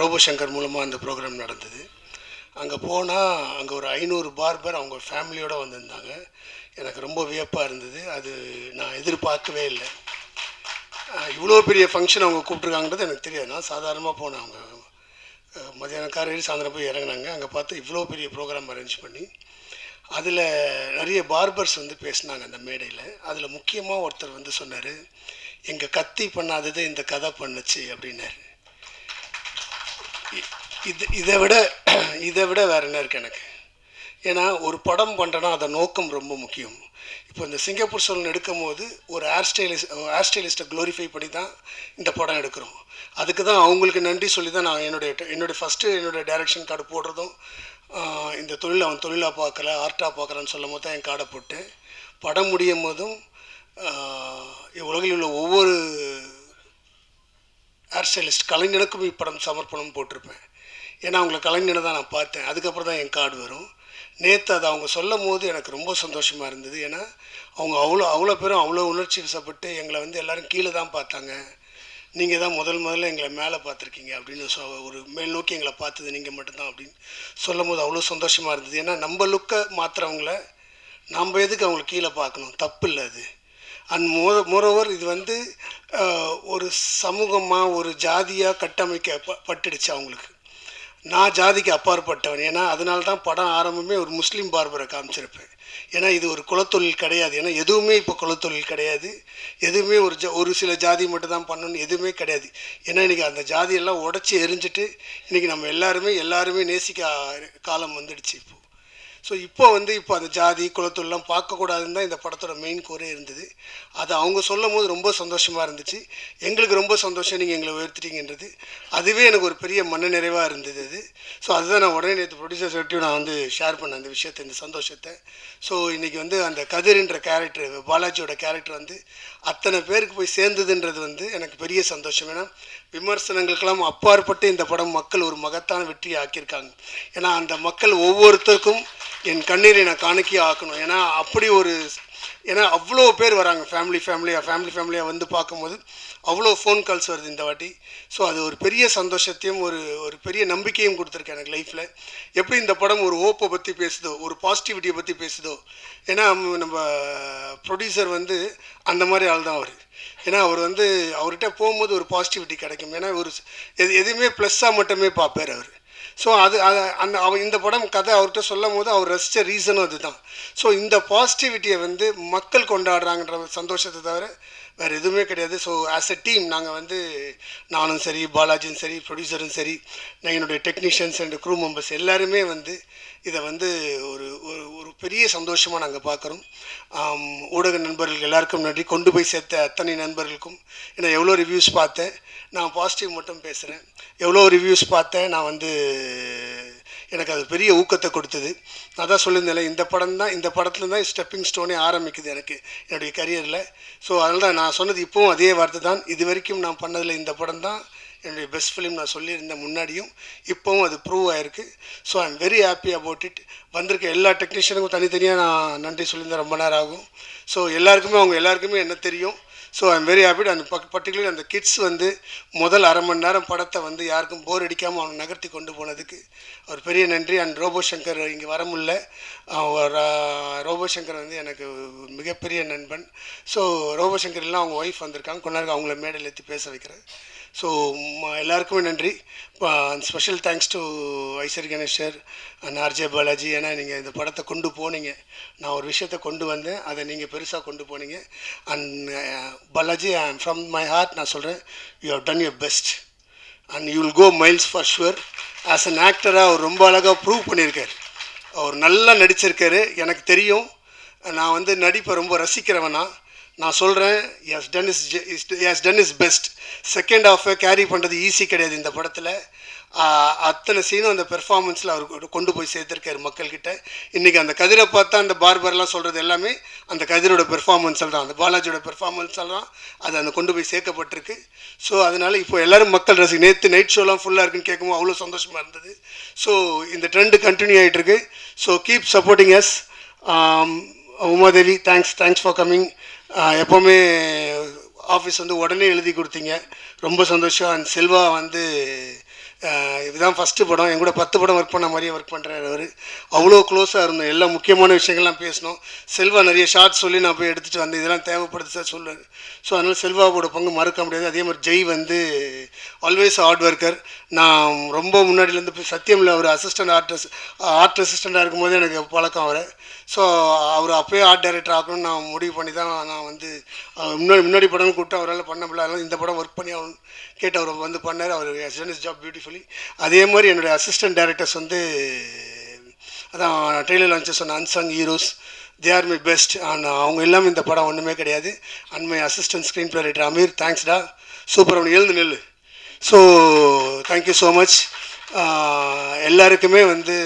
ரோபோ சங்கர் மூலமாக அந்த ப்ரோக்ராம் நடந்தது. அங்கே போனால் அங்கே ஒரு 500 பார்பர் அவங்க ஃபேமிலியோடு வந்திருந்தாங்க. எனக்கு ரொம்ப வியப்பாக இருந்தது. அது நான் எதிர்பார்க்கவே இல்லை. இவ்வளோ பெரிய ஃபங்க்ஷன் அவங்க கூப்பிட்ருக்காங்கன்றது எனக்கு தெரியாது. நான் சாதாரணமாக போனேன். அவங்க மதியானம் கார் ஏறி சாயந்தரம் போய் இறங்கினாங்க. அங்கே பார்த்து இவ்வளோ பெரிய ப்ரோக்ராம் அரேஞ்ச் பண்ணி அதில் நிறைய பார்பர்ஸ் வந்து பேசினாங்க அந்த மேடையில். அதில் முக்கியமாக ஒருத்தர் வந்து சொன்னார், எங்கள் கத்தி பண்ணாதது இந்த கதை பண்ணுச்சு அப்படின்னாரு. இதை விட வேறு என்ன இருக்குது எனக்கு? ஏன்னா ஒரு படம் பண்ணுறேன்னா அதை நோக்கம் ரொம்ப முக்கியம். இப்போ இந்த சிங்கப்பூர் சலூன் எடுக்கும் போது ஒரு ஹேர் ஸ்டைலிஸ்ட்டை க்ளோரிஃபை பண்ணி தான் இந்த படம் எடுக்கிறோம். அதுக்கு தான் அவங்களுக்கு நன்றி சொல்லி தான் நான் என்னுடைய ஃபஸ்ட்டு என்னுடைய டைரக்ஷன் கார்டு போடுறதும் இந்த தொழில் அவன் தொழிலாக பார்க்கல ஆர்ட்டாக பார்க்குறான்னு சொல்லும் போது தான் என் கார்டை போட்டேன். படம் முடியும் போதும் உலகில் உள்ள ஒவ்வொரு ஹேர் ஸ்டைலிஸ்ட் கலைஞனுக்கும் இப்படம் சமர்ப்பணம் போட்டிருப்பேன். ஏன்னா அவங்கள கலைஞனை தான் நான் பார்த்தேன். அதுக்கப்புறம் தான் என் கார்டு வரும். நேற்று அதை அவங்க சொல்லும் போது எனக்கு ரொம்ப சந்தோஷமாக இருந்தது. ஏன்னா அவங்க அவ்வளோ பேரும் அவ்வளோ உணர்ச்சி வசப்பட்டு எங்களை வந்து எல்லோரும் கீழே தான் பார்த்தாங்க, நீங்கள் தான் முதல்ல எங்களை மேலே பார்த்துருக்கீங்க அப்படின்னு ஒரு மேல் நோக்கி எங்களை பார்த்தது நீங்கள் மட்டும்தான் அப்படின்னு சொல்லும் போது அவ்வளோ சந்தோஷமாக இருந்தது. ஏன்னா நம்ம லுக்கை மாற்றுறவங்கள நம்ம எதுக்கு அவங்கள கீழே பார்க்கணும்? தப்பு இல்லை அது. அண்ட் மோரோவர் இது வந்து ஒரு சமூகமாக ஒரு ஜாதியாக கட்டமைக்கப்பட்டுடுச்சு அவங்களுக்கு. நான் ஜாதிக்கு அப்பாற்பட்டவன். ஏன்னா அதனால தான் படம் ஆரம்பமே ஒரு முஸ்லீம் பார்பரை காமிச்சிருப்பேன். ஏன்னா இது ஒரு குலத்தொழில் கிடையாது. ஏன்னா எதுவுமே இப்போ குலத்தொழில் கிடையாது. எதுவுமே ஒரு சில ஜாதி மட்டும் தான் பண்ணணும்னு எதுவுமே கிடையாது. ஏன்னா இன்றைக்கி அந்த ஜாதியெல்லாம் உடச்சி எரிஞ்சிட்டு இன்றைக்கி நம்ம எல்லாருமே நேசிக்க காலம் வந்துடுச்சு இப்போ. ஸோ இப்போ அந்த ஜாதி குலத்தொழிலாம் பார்க்கக்கூடாதுன்னு தான் இந்த படத்தோட மெயின் கோரே இருந்தது. அதை அவங்க சொல்லும் போது ரொம்ப சந்தோஷமாக இருந்துச்சு. எங்களுக்கு ரொம்ப சந்தோஷம் நீங்கள் எங்களை உயர்த்திட்டீங்கன்றது. அதுவே எனக்கு ஒரு பெரிய மன நிறைவாக இருந்தது அது. ஸோ அதுதான் நான் உடனே நேற்று ப்ரொடியூசர்ஸ் கிட்டையும் நான் வந்து ஷேர் பண்ணேன் அந்த விஷயத்தை, இந்த சந்தோஷத்தை. ஸோ இன்றைக்கி வந்து அந்த கதிர்ன்ற கேரக்டர், பாலாஜியோட கேரக்டர் வந்து அத்தனை பேருக்கு போய் சேர்ந்ததுன்றது வந்து எனக்கு பெரிய சந்தோஷம். ஏன்னா விமர்சனங்களுக்கெல்லாம் அப்பாற்பட்டு இந்த படம் மக்கள் ஒரு மகத்தான வெற்றியை ஆக்கியிருக்காங்க. ஏன்னா அந்த மக்கள் ஒவ்வொருத்தருக்கும் என் கண்ணீரை நான் காணிக்கையாக ஆக்கணும். ஏன்னா அவ்வளோ பேர் வராங்க, ஃபேமிலியாக வந்து பார்க்கும்போது அவ்வளோ ஃபோன் கால்ஸ் வருது இந்த வாட்டி. ஸோ அது ஒரு பெரிய சந்தோஷத்தையும் ஒரு பெரிய நம்பிக்கையும் கொடுத்துருக்கேன் எனக்கு லைஃப்பில். எப்படி இந்த படம் ஒரு ஹோப்பை பற்றி பேசுதோ, ஒரு பாசிட்டிவிட்டியை பற்றி பேசுதோ. ஏன்னா நம்ம ப்ரொடியூசர் வந்து அந்த மாதிரி ஆள் தான் அவர். ஏன்னா அவர் வந்து அவர்கிட்ட போகும்போது ஒரு பாசிட்டிவிட்டி கிடைக்கும். ஏன்னா எதுவுமே ப்ளஸ்ஸாக மட்டுமே பார்ப்பார் அவர். ஸோ இந்த படம் கதை அவர்கிட்ட சொல்லும் போது அவர் ரசித்த ரீசனும் அதுதான். ஸோ இந்த பாசிட்டிவிட்டியை வந்து மக்கள் கொண்டாடுறாங்கன்ற சந்தோஷத்தை தவிர வேறு எதுவுமே கிடையாது. ஸோ ஆஸ் எ டீம் நாங்கள் வந்து நானும் சரி, பாலாஜியும் சரி, ப்ரொடியூசரும் சரி, என்னுடைய டெக்னீஷியன்ஸ் அண்ட் க்ரூ மெம்பர்ஸ் எல்லாருமே வந்து இதை வந்து ஒரு பெரிய சந்தோஷமாக நாங்கள் பார்க்குறோம். ஊடக நண்பர்கள் எல்லாருக்கும் நன்றி. கொண்டு போய் சேர்த்த அத்தனை நண்பர்களுக்கும். ஏன்னா எவ்வளோ ரிவ்யூஸ் பார்த்தேன், நான் பாசிட்டிவ் மட்டும் பேசுகிறேன். எவ்வளோ ரிவ்யூஸ் பார்த்தேன், நான் வந்து எனக்கு அது பெரிய ஊக்கத்தை கொடுத்தது. நான் தான் சொல்லியிருந்தேன், இந்த படத்தில் தான் ஸ்டெப்பிங் ஸ்டோனே ஆரம்பிக்குது எனக்கு என்னுடைய கரியரில். ஸோ அதனால தான் நான் சொன்னது இப்போவும் அதே வார்த்தை தான். இது வரைக்கும் நான் பண்ணதில் இந்த படம் தான் என்னுடைய பெஸ்ட் ஃபிலிம். நான் சொல்லியிருந்தேன் முன்னாடியும், இப்போவும் அது ப்ரூவ் ஆகிருக்கு. So I am very happy about it. வந்திருக்க எல்லா டெக்னீஷியனுக்கும் தனித்தனியாக நான் நன்றி சொல்லியிருந்தேன். ரொம்ப நேரம் ஆகும். ஸோ அவங்க எல்லாருக்குமே என்ன தெரியும். So I am very happy. And particular அந்த கிட்ஸ் வந்து முதல் அரை மணி நேரம் படத்தை வந்து யாருக்கும் போர் அடிக்காமல் அவனை நகர்த்தி கொண்டு போனதுக்கு ஒரு பெரிய நன்றி. அண்ட் ரோபோ சங்கர் இங்கே வர முடியல. ரோபோ சங்கர் வந்து எனக்கு மிகப்பெரிய நண்பன். ஸோ ரோபோ சங்கர் எல்லாம் அவங்க ஒய்ஃப் வந்திருக்காங்க, கொஞ்ச நேரம் அவங்கள மேடையில் ஏற்றி பேச வைக்கிறேன். ஸோ எல்லாருக்குமே நன்றி. Special thanks to Aishwar Ganesh sir and RJ Balaji. ஏன்னா நீங்கள் இந்த படத்தை கொண்டு போனீங்க. நான் ஒரு விஷயத்தை கொண்டு வந்தேன், அதை நீங்கள் பெருசாக கொண்டு போனீங்க. And Balaji, I am from my heart நான் சொல்கிறேன், you have done your best and you will go miles for sure. As an ஆக்டராக அவர் ரொம்ப அழகாக ப்ரூவ் பண்ணியிருக்கார். அவர் நல்லா நடிச்சிருக்காரு. எனக்கு தெரியும், நான் வந்து நடிப்பை ரொம்ப ரசிக்கிறவனா. நான் சொல்கிறேன், he's done his best. Second ஹாஃபை கேரி பண்ணுறது ஈஸி கிடையாது இந்த படத்தில். அத்தனை சீனும் அந்த பெர்ஃபார்மன்ஸில் அவர் கொண்டு போய் சேர்த்துருக்காரு மக்கள்கிட்ட. இன்றைக்கி அந்த கதிரை பார்த்தா அந்த பார்பர்லாம் சொல்கிறது எல்லாமே அந்த கதிரோட பெர்ஃபார்மன்ஸில் தான், அந்த பாலாஜியோட பெர்ஃபார்மன்ஸில் தான் அது அந்த கொண்டு போய் சேர்க்கப்பட்டிருக்கு. ஸோ அதனால் இப்போ எல்லோரும் மக்கள் நேற்று நைட் ஷோலாம் ஃபுல்லாக இருக்குன்னு கேட்கும்போது அவ்வளோ சந்தோஷமாக இருந்தது. ஸோ இந்த ட்ரெண்டு கண்டினியூ ஆகிட்டுருக்கு. So keep supporting us. Umadevi, thanks for coming. எப்போவுமே ஆஃபீஸ் வந்து உடனே எழுதி கொடுத்தீங்க, ரொம்ப சந்தோஷம். அண்ட் செல்வா வந்து இதுதான் ஃபஸ்ட்டு படம், என் கூட 10 படம் ஒர்க் பண்ண மாதிரியே ஒர்க் பண்ணுறாரு அவர். அவ்வளோ க்ளோஸாக இருந்தோம், எல்லா முக்கியமான விஷயங்கள்லாம் பேசினோம். செல்வா நிறைய ஷார்ட்ஸ் சொல்லி நான் போய் எடுத்துகிட்டு வந்தேன், இதெல்லாம் தேவைப்படுது சார் சொல்லுவார். ஸோ அதனால் செல்வாவோட பங்கு மறக்க முடியாது. அதே மாதிரி ஜெய் வந்து ஆல்வேஸ் ஹார்ட் ஒர்க்கர். நான் ரொம்ப முன்னாடியிலேருந்து சத்தியமில் அவர் ஆர்ட் அசிஸ்டண்ட்டாக இருக்கும்போது எனக்கு பழக்கம் அவரை. ஸோ அவர் அப்போயே ஆர்ட் டைரக்டர் ஆகணும்னு நான் முடிவு பண்ணி தான் நான் வந்து முன்னாடி படம் கூப்பிட்டு அவரால் பண்ண முடியல, அதனால் இந்த படம் ஒர்க் பண்ணி அவன் கேட்டு அவர் வந்து பண்ணார். அவர் டன் இஸ் ஜாப் பியூட்டிஃபுல்லி. அதே மாதிரி என்னுடைய அசிஸ்டன்ட் டைரக்டர்ஸ் வந்து அதான் ட்ரெய்லர் லான்ச்சஸ் சொன்ன unsung heroes, they are my best. அவங்க எல்லாமே இந்த படம் ஒன்றுமே கிடையாது. And my assistant screenplay writer Aamir, தேங்க்ஸ்டா, சூப்பர், அவனுக்கு எழுந்து நெல். So thank you so much. எல்லாருக்குமே வந்து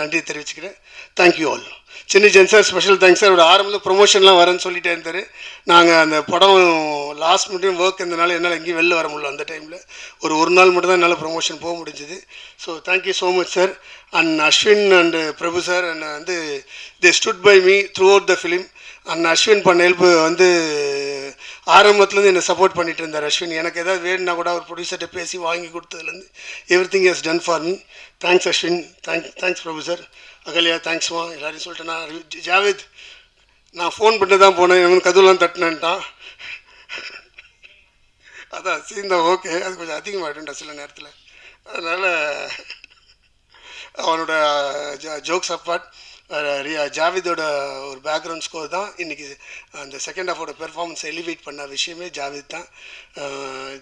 நன்றி தெரிவிச்சுக்கிறேன். Thank you all. சின்ன ஜென் சார் ஸ்பெஷல் தேங்க்ஸ் சார். ஒரு ஆரம்பத்தில் ப்ரொமோஷன்லாம் வரேன்னு சொல்லிட்டே இருந்தார். நாங்கள் அந்த படம் லாஸ்ட் மினிட் ஒர்க் இருந்தனால என்னால் எங்கேயும் வெளில வர முடியல. அந்த டைமில் ஒரு நாள் மட்டும் தான் என்னால் ப்ரொமோஷன் போக முடிஞ்சுது. So thank you so much sir. And Ashwin and Prabhu sir and வந்து they stood by me throughout the film. And Ashwin பண்ண ஹெல்ப் வந்து ஆரம்பத்துலேருந்து என்னை சப்போர்ட் பண்ணிட்டு இருந்தார் அஸ்வின். எனக்கு எதாவது வேணும்னா கூட அவர் ப்ரொடியூசர்கிட்ட பேசி வாங்கி கொடுத்ததுலேருந்து everything has done for me. Thanks Ashwin. Thanks Prabhu sir. Agalya தேங்க்ஸ்மா. எல்லாரையும் சொல்லிட்டேன். நான் ஜாவேத் நான் ஃபோன் பண்ணிட்டு தான் போனேன், இவன் கதவுலாம் தட்டினேன்ட்டான். அதான் சீந்தா ஓகே, அது கொஞ்சம் அதிகமாகிட்டுண்டா சில நேரத்தில். அதனால் அவனோட ஜோக்ஸ் அப்பார்ட் ஜாவேதோட ஒரு பேக்ரவுண்ட் ஸ்கோர் தான் இன்றைக்கி அந்த செகண்ட் ஹாஃபோட பெர்ஃபார்மன்ஸை எலிவேட் பண்ண விஷயமே ஜாவேத் தான்.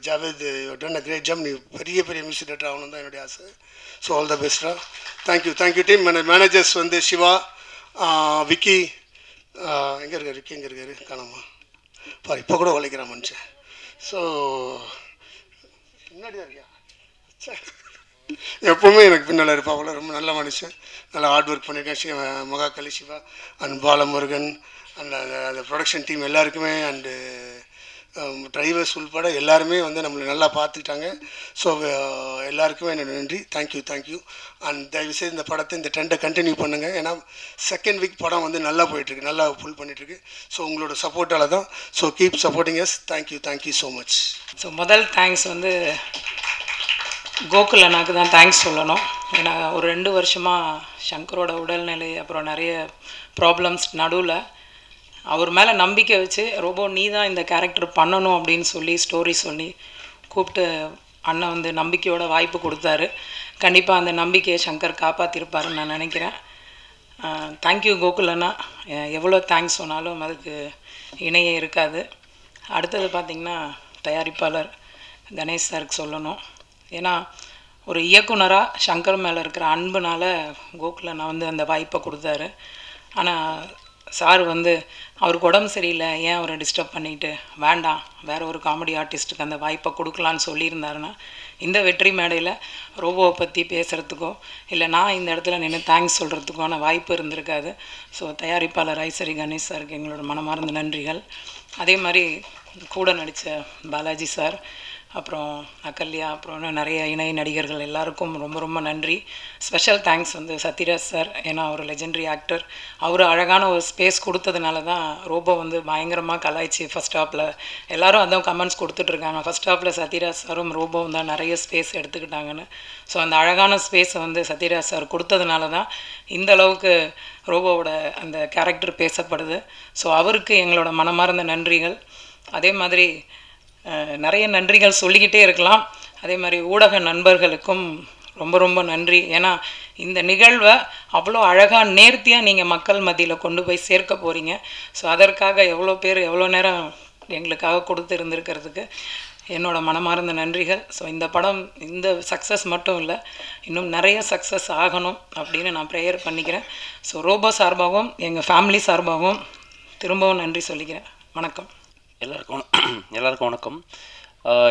Javed done a great job. நீ பெரிய மியூசிக் டேரக்டர் ஆகணும் தான் என்னுடைய ஆசை. ஸோ ஆல் த பெஸ்டா. Thank you team. மேனேஜர்ஸ் வந்து சிவா, விக்கி, எங்கே இருக்கார் விக்கி, எங்கே இருக்காரு காணாமா பாரு, இப்போ கூட உழைக்கிறான் மனுஷன். ஸோ முன்னாடி தான் இருக்கியா, எப்போவுமே எனக்கு பின்னால் இருப்பா. அவ்வளோ ரொம்ப நல்ல மனுஷன், நல்லா ஹார்ட் ஒர்க் பண்ணியிருக்கேன். மகாகலி சிவா அண்ட் பாலமுருகன் அண்ட் அந்த ப்ரொடக்ஷன் டீம் எல்லாருக்குமே அண்டு டிரைவர்ஸ் உள்பட எல்லாருமே வந்து நம்மளை நல்லா பார்த்துக்கிட்டாங்க. ஸோ எல்லாருக்குமே என்னோட நன்றி. தேங்க்யூ. அண்ட் தயவுசெய்து இந்த படத்தை இந்த ட்ரெண்டை கண்டினியூ பண்ணுங்கள். ஏன்னா செகண்ட் வீக் படம் வந்து நல்லா போயிட்டுருக்கு, நல்லா புல் பண்ணிகிட்ருக்கு. ஸோ உங்களோட சப்போர்ட்டால் தான். So keep supporting us. Thank you so much. So முதல் தேங்க்ஸ் வந்து கோகுல் அண்ணாக்கு தான் தேங்க்ஸ் சொல்லணும். ஏன்னா ஒரு 2 வருஷமாக சங்கரோட உடல்நிலை அப்புறம் நிறைய ப்ராப்ளம்ஸ் நடுவில் அவர் மேலே நம்பிக்கை வச்சு ரோபோ நீ தான் இந்த கேரக்டர் பண்ணணும் அப்படின்னு சொல்லி ஸ்டோரி சொல்லி கூப்பிட்டு அண்ணன் வந்து நம்பிக்கையோட வாய்ப்பு கொடுத்தாரு. கண்டிப்பாக அந்த நம்பிக்கையை சங்கர் காப்பாற்றிருப்பாருன்னு நான் நினைக்கிறேன். தேங்க்யூ கோகுல் அண்ணா. எவ்வளோ தேங்க்ஸ் சொன்னாலும் அதுக்கு இணையே இருக்காது. அடுத்தது பார்த்திங்கன்னா தயாரிப்பாளர் கணேஷ் சாருக்கு சொல்லணும். ஏன்னா ஒரு இயக்குனராக சங்கர் மேலே இருக்கிற அன்புனால் கோகுல் அண்ணா வந்து அந்த வாய்ப்பை கொடுத்தாரு. ஆனால் சார் வந்து அவருக்கு உடம்பு சரியில்லை, ஏன் அவரை டிஸ்டர்ப் பண்ணிட்டு வேண்டாம் வேறு ஒரு காமெடி ஆர்டிஸ்ட்டுக்கு அந்த வாய்ப்பை கொடுக்கலான்னு சொல்லியிருந்தாருன்னா இந்த வெற்றி மேடையில் ரோபோவை பற்றி பேசுகிறதுக்கோ இல்லை நான் இந்த இடத்துல நின்று தேங்க்ஸ் சொல்கிறதுக்கான வாய்ப்பு இருந்திருக்காது. ஸோ தயாரிப்பாளர் ஐசரி கணேஷ் சாருக்கு எங்களோட மனமார்ந்த நன்றிகள். அதே மாதிரி கூட நடித்த பாலாஜி சார், அப்புறம் அகல்யா, அப்புறம் இன்னும் நிறைய இணை நடிகர்கள் எல்லாருக்கும் ரொம்ப ரொம்ப நன்றி. ஸ்பெஷல் தேங்க்ஸ் வந்து சத்யராஜ் சார். ஏன்னா அவர் லெஜெண்டரி ஆக்டர். அவர் அழகான ஒரு ஸ்பேஸ் கொடுத்ததுனால தான் ரோபோ வந்து பயங்கரமாக கலாய்ச்சி ஃபஸ்ட் ஹாஃபில் எல்லோரும் அதான் கமெண்ட்ஸ் கொடுத்துட்ருக்காங்க. ஃபஸ்ட் ஹாஃபில் சத்யராஜ் சாரும் ரோபோவும் தான் நிறைய ஸ்பேஸ் எடுத்துக்கிட்டாங்கன்னு. ஸோ அந்த அழகான ஸ்பேஸை வந்து சத்யராஜ் சார் கொடுத்ததுனால தான் இந்த அளவுக்கு ரோபோவோட அந்த கேரக்டர் பேசப்படுது. ஸோ அவருக்கு எங்களோட மனமார்ந்த நன்றிகள். அதே மாதிரி நிறைய நன்றிகள் சொல்லிக்கிட்டே இருக்கலாம். அதே மாதிரி ஊடக நண்பர்களுக்கும் ரொம்ப ரொம்ப நன்றி. ஏன்னா இந்த நிகழ்வை அவ்வளோ அழகாக நேர்த்தியாக நீங்கள் மக்கள் மத்தியில் கொண்டு போய் சேர்க்க போகிறீங்க. ஸோ அதற்காக எவ்வளோ பேர் எவ்வளோ நேரம் எங்களுக்காக கொடுத்து இருந்திருக்கிறதுக்கு என்னோட மனமார்ந்த நன்றிகள். ஸோ இந்த படம் இந்த சக்ஸஸ் மட்டும் இல்லை, இன்னும் நிறைய சக்ஸஸ் ஆகணும் அப்படின்னு நான் ப்ரேயர் பண்ணிக்கிறேன். ஸோ ரோபோ சார்பாகவும் எங்கள் ஃபேமிலி சார்பாகவும் திரும்பவும் நன்றி சொல்லிக்கிறேன். வணக்கம். எல்லாருக்கும் வணக்கம்.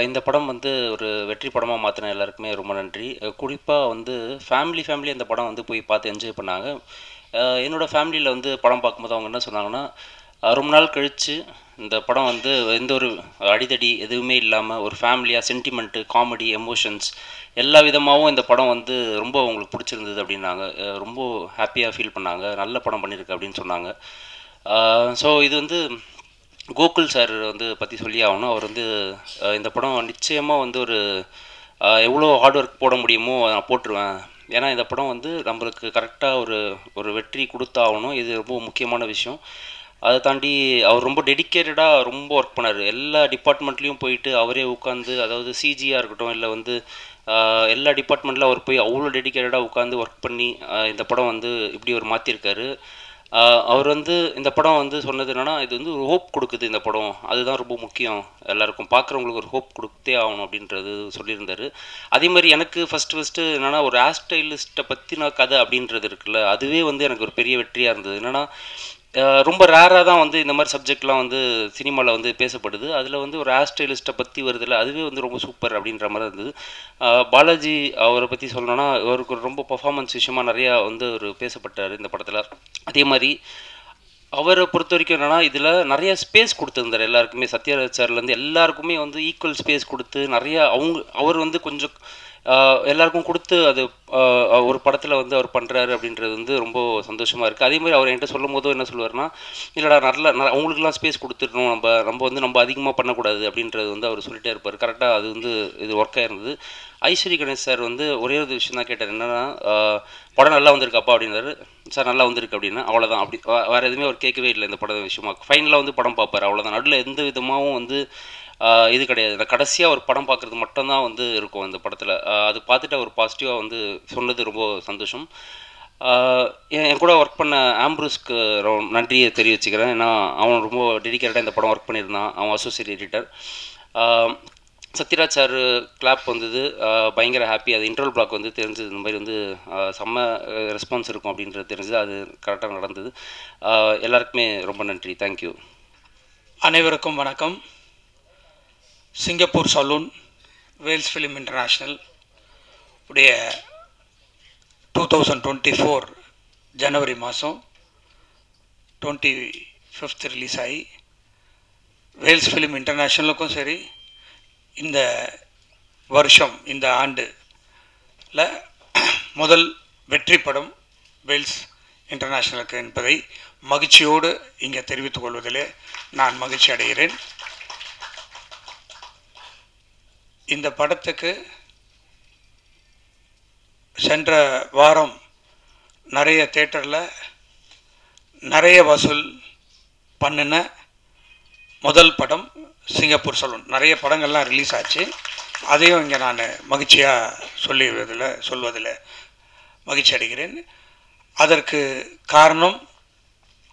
இந்த படம் வந்து ஒரு வெற்றி படமாக மாற்றின எல்லாருக்குமே ரொம்ப நன்றி. குறிப்பாக வந்து ஃபேமிலி இந்த படம் வந்து போய் பார்த்து என்ஜாய் பண்ணாங்க. என்னோடய ஃபேமிலியில் வந்து படம் பார்க்கும்போது அவங்க என்ன சொன்னாங்கன்னா, ரொம்ப நாள் கழித்து இந்த படம் வந்து எந்த ஒரு அடிதடி எதுவுமே இல்லாமல் ஒரு ஃபேமிலியாக சென்டிமெண்ட்டு, காமெடி, எமோஷன்ஸ் எல்லா விதமாகவும் இந்த படம் வந்து ரொம்ப அவங்களுக்கு பிடிச்சிருந்தது அப்படின்னாங்க. ரொம்ப ஹாப்பியாக ஃபீல் பண்ணாங்க. நல்ல படம் பண்ணியிருக்கு அப்படின்னு சொன்னாங்க. ஸோ இது வந்து கோகுல் சார் வந்து பற்றி சொல்லி ஆகணும். அவர் வந்து இந்த படம் நிச்சயமாக வந்து ஒரு எவ்வளோ ஹார்ட் ஒர்க் போட முடியுமோ நான் போட்டுருவேன். ஏன்னா இந்த படம் வந்து நம்மளுக்கு கரெக்டாக ஒரு வெற்றி கொடுத்தாகணும். இது ரொம்ப முக்கியமான விஷயம். அதை தாண்டி அவர் ரொம்ப டெடிக்கேட்டடாக ரொம்ப ஒர்க் பண்ணார். எல்லா டிபார்ட்மெண்ட்லேயும் போயிட்டு அவரே உட்காந்து, அதாவது சிஜியாக இருக்கட்டும் இல்லை வந்து எல்லா டிபார்ட்மெண்ட்டில் அவர் போய் அவ்வளோ டெடிக்கேட்டடாக உட்காந்து ஒர்க் பண்ணி இந்த படம் வந்து இப்படி ஒரு மாற்றிருக்காரு. அவர் வந்து இந்த படம் வந்து சொன்னது என்னென்னா, இது வந்து ஒரு ஹோப் கொடுக்குது இந்த படம், அதுதான் ரொம்ப முக்கியம், எல்லாருக்கும் பார்க்குறவங்களுக்கு ஒரு ஹோப் கொடுத்தே ஆகணும் அப்படின்றது சொல்லியிருந்தார். அதே மாதிரி எனக்கு ஃபஸ்ட்டு என்னென்னா, ஒரு ஹேர் ஸ்டைலிஸ்ட்டை பற்றின கதை அப்படின்றது இருக்குல்ல, அதுவே வந்து எனக்கு ஒரு பெரிய வெற்றியாக இருந்தது. என்னென்னா ரொம்ப ரேராக தான் வந்து இந்த மாதிரி சப்ஜெக்ட்லாம் வந்து சினிமாவில் வந்து பேசப்படுது. அதில் வந்து ஒரு ஹேர் ஸ்டைலிஸ்ட்டை பற்றி வருதில்ல, அதுவே வந்து ரொம்ப சூப்பர் அப்படின்ற மாதிரி இருந்தது. பாலாஜி அவரை பற்றி சொல்லணும்னா, அவருக்கு ரொம்ப பர்ஃபார்மன்ஸ் விஷயமாக நிறையா வந்து அவர் பேசப்பட்டார் இந்த படத்தில். அதே மாதிரி அவரை பொறுத்த வரைக்கும் என்னென்னா, இதில் நிறைய ஸ்பேஸ் கொடுத்துருந்தார் எல்லாருக்குமே. சத்யராஜ் சார்லேருந்து எல்லாருக்குமே வந்து ஈக்குவல் ஸ்பேஸ் கொடுத்து நிறையா அவர் வந்து கொஞ்சம் எல்லாருக்கும் கொடுத்து அது ஒரு படத்தில் வந்து அவர் பண்ணுறாரு அப்படின்றது வந்து ரொம்ப சந்தோஷமாக இருக்குது. அதே மாதிரி அவர் என்கிட்ட சொல்லும் போதும் என்ன சொல்லுவார்னா, இல்லைடா அவங்களுக்குலாம் ஸ்பேஸ் கொடுத்துடணும், நம்ம அதிகமாக பண்ணக்கூடாது அப்படின்றது வந்து அவர் சொல்லிட்டே இருப்பார். கரெக்டாக அது வந்து இது ஒர்க்காக இருந்தது. ஐஸ்வரி கணேஷ் சார் வந்து ஒரே ஒரு விஷயம் தான் கேட்டார், என்னென்னா படம் நல்லா வந்திருக்காப்பா அப்படின்னாரு. சார் நல்லா வந்திருக்கு அப்படின்னா அவ்வளோதான். அப்படி வேறு எதுவுமே அவர் கேட்கவே இல்லை இந்த படம் விஷயமா. ஃபைனலாக வந்து படம் பார்ப்பார், அவ்வளோதான். நடுவில் எந்த விதமாகவும் வந்து இது கிடையாது. நான் கடைசியாக ஒரு படம் பார்க்குறது மட்டும்தான் வந்து இருக்கும் இந்த படத்தில். அது பார்த்துட்டு அவர் பாசிட்டிவாக வந்து சொன்னது ரொம்ப சந்தோஷம். என் கூட ஒர்க் பண்ண ஆம்ப்ரூஸ்க்கு நன்றியை தெரிவிச்சுக்கிறேன். ஏன்னா அவன் ரொம்ப டெடிக்கேட்டடாக இந்த படம் ஒர்க் பண்ணியிருந்தான். அவன் associate editor. Sathyaraj sir clap வந்தது, பயங்கர ஹாப்பி. அது இன்டர்வல் பிளாக் வந்து தெரிஞ்சது, இந்த மாதிரி வந்து செம்ம ரெஸ்பான்ஸ் இருக்கும் அப்படின்றது தெரிஞ்சது. அது கரெக்டாக நடந்தது. எல்லாருக்குமே ரொம்ப நன்றி. தேங்க்யூ. அனைவருக்கும் வணக்கம். Singapore saloon, Vels film international உடைய 2024 ஜனவரி மாதம் 25th ரிலீஸ் ஆகி, வேல்ஸ் ஃபிலிம் இன்டர்நேஷ்னலுக்கும் சரி, இந்த வருஷம் இந்த ஆண்டில் முதல் வெற்றி படம் வேல்ஸ் இன்டர்நேஷ்னலுக்கு என்பதை மகிழ்ச்சியோடு இங்கே தெரிவித்துக் கொள்வதிலே நான் மகிழ்ச்சி அடைகிறேன். இந்த படத்துக்கு சென்ற வாரம் நிறைய தேட்டரில் நிறைய வசூல் பண்ணின முதல் படம் சிங்கப்பூர் சலூன். நிறைய படங்கள்லாம் ரிலீஸ் ஆச்சு, அதையும் இங்கே நான் மகிழ்ச்சியாக சொல்வதில் மகிழ்ச்சி அடைகிறேன். அதற்கு காரணம்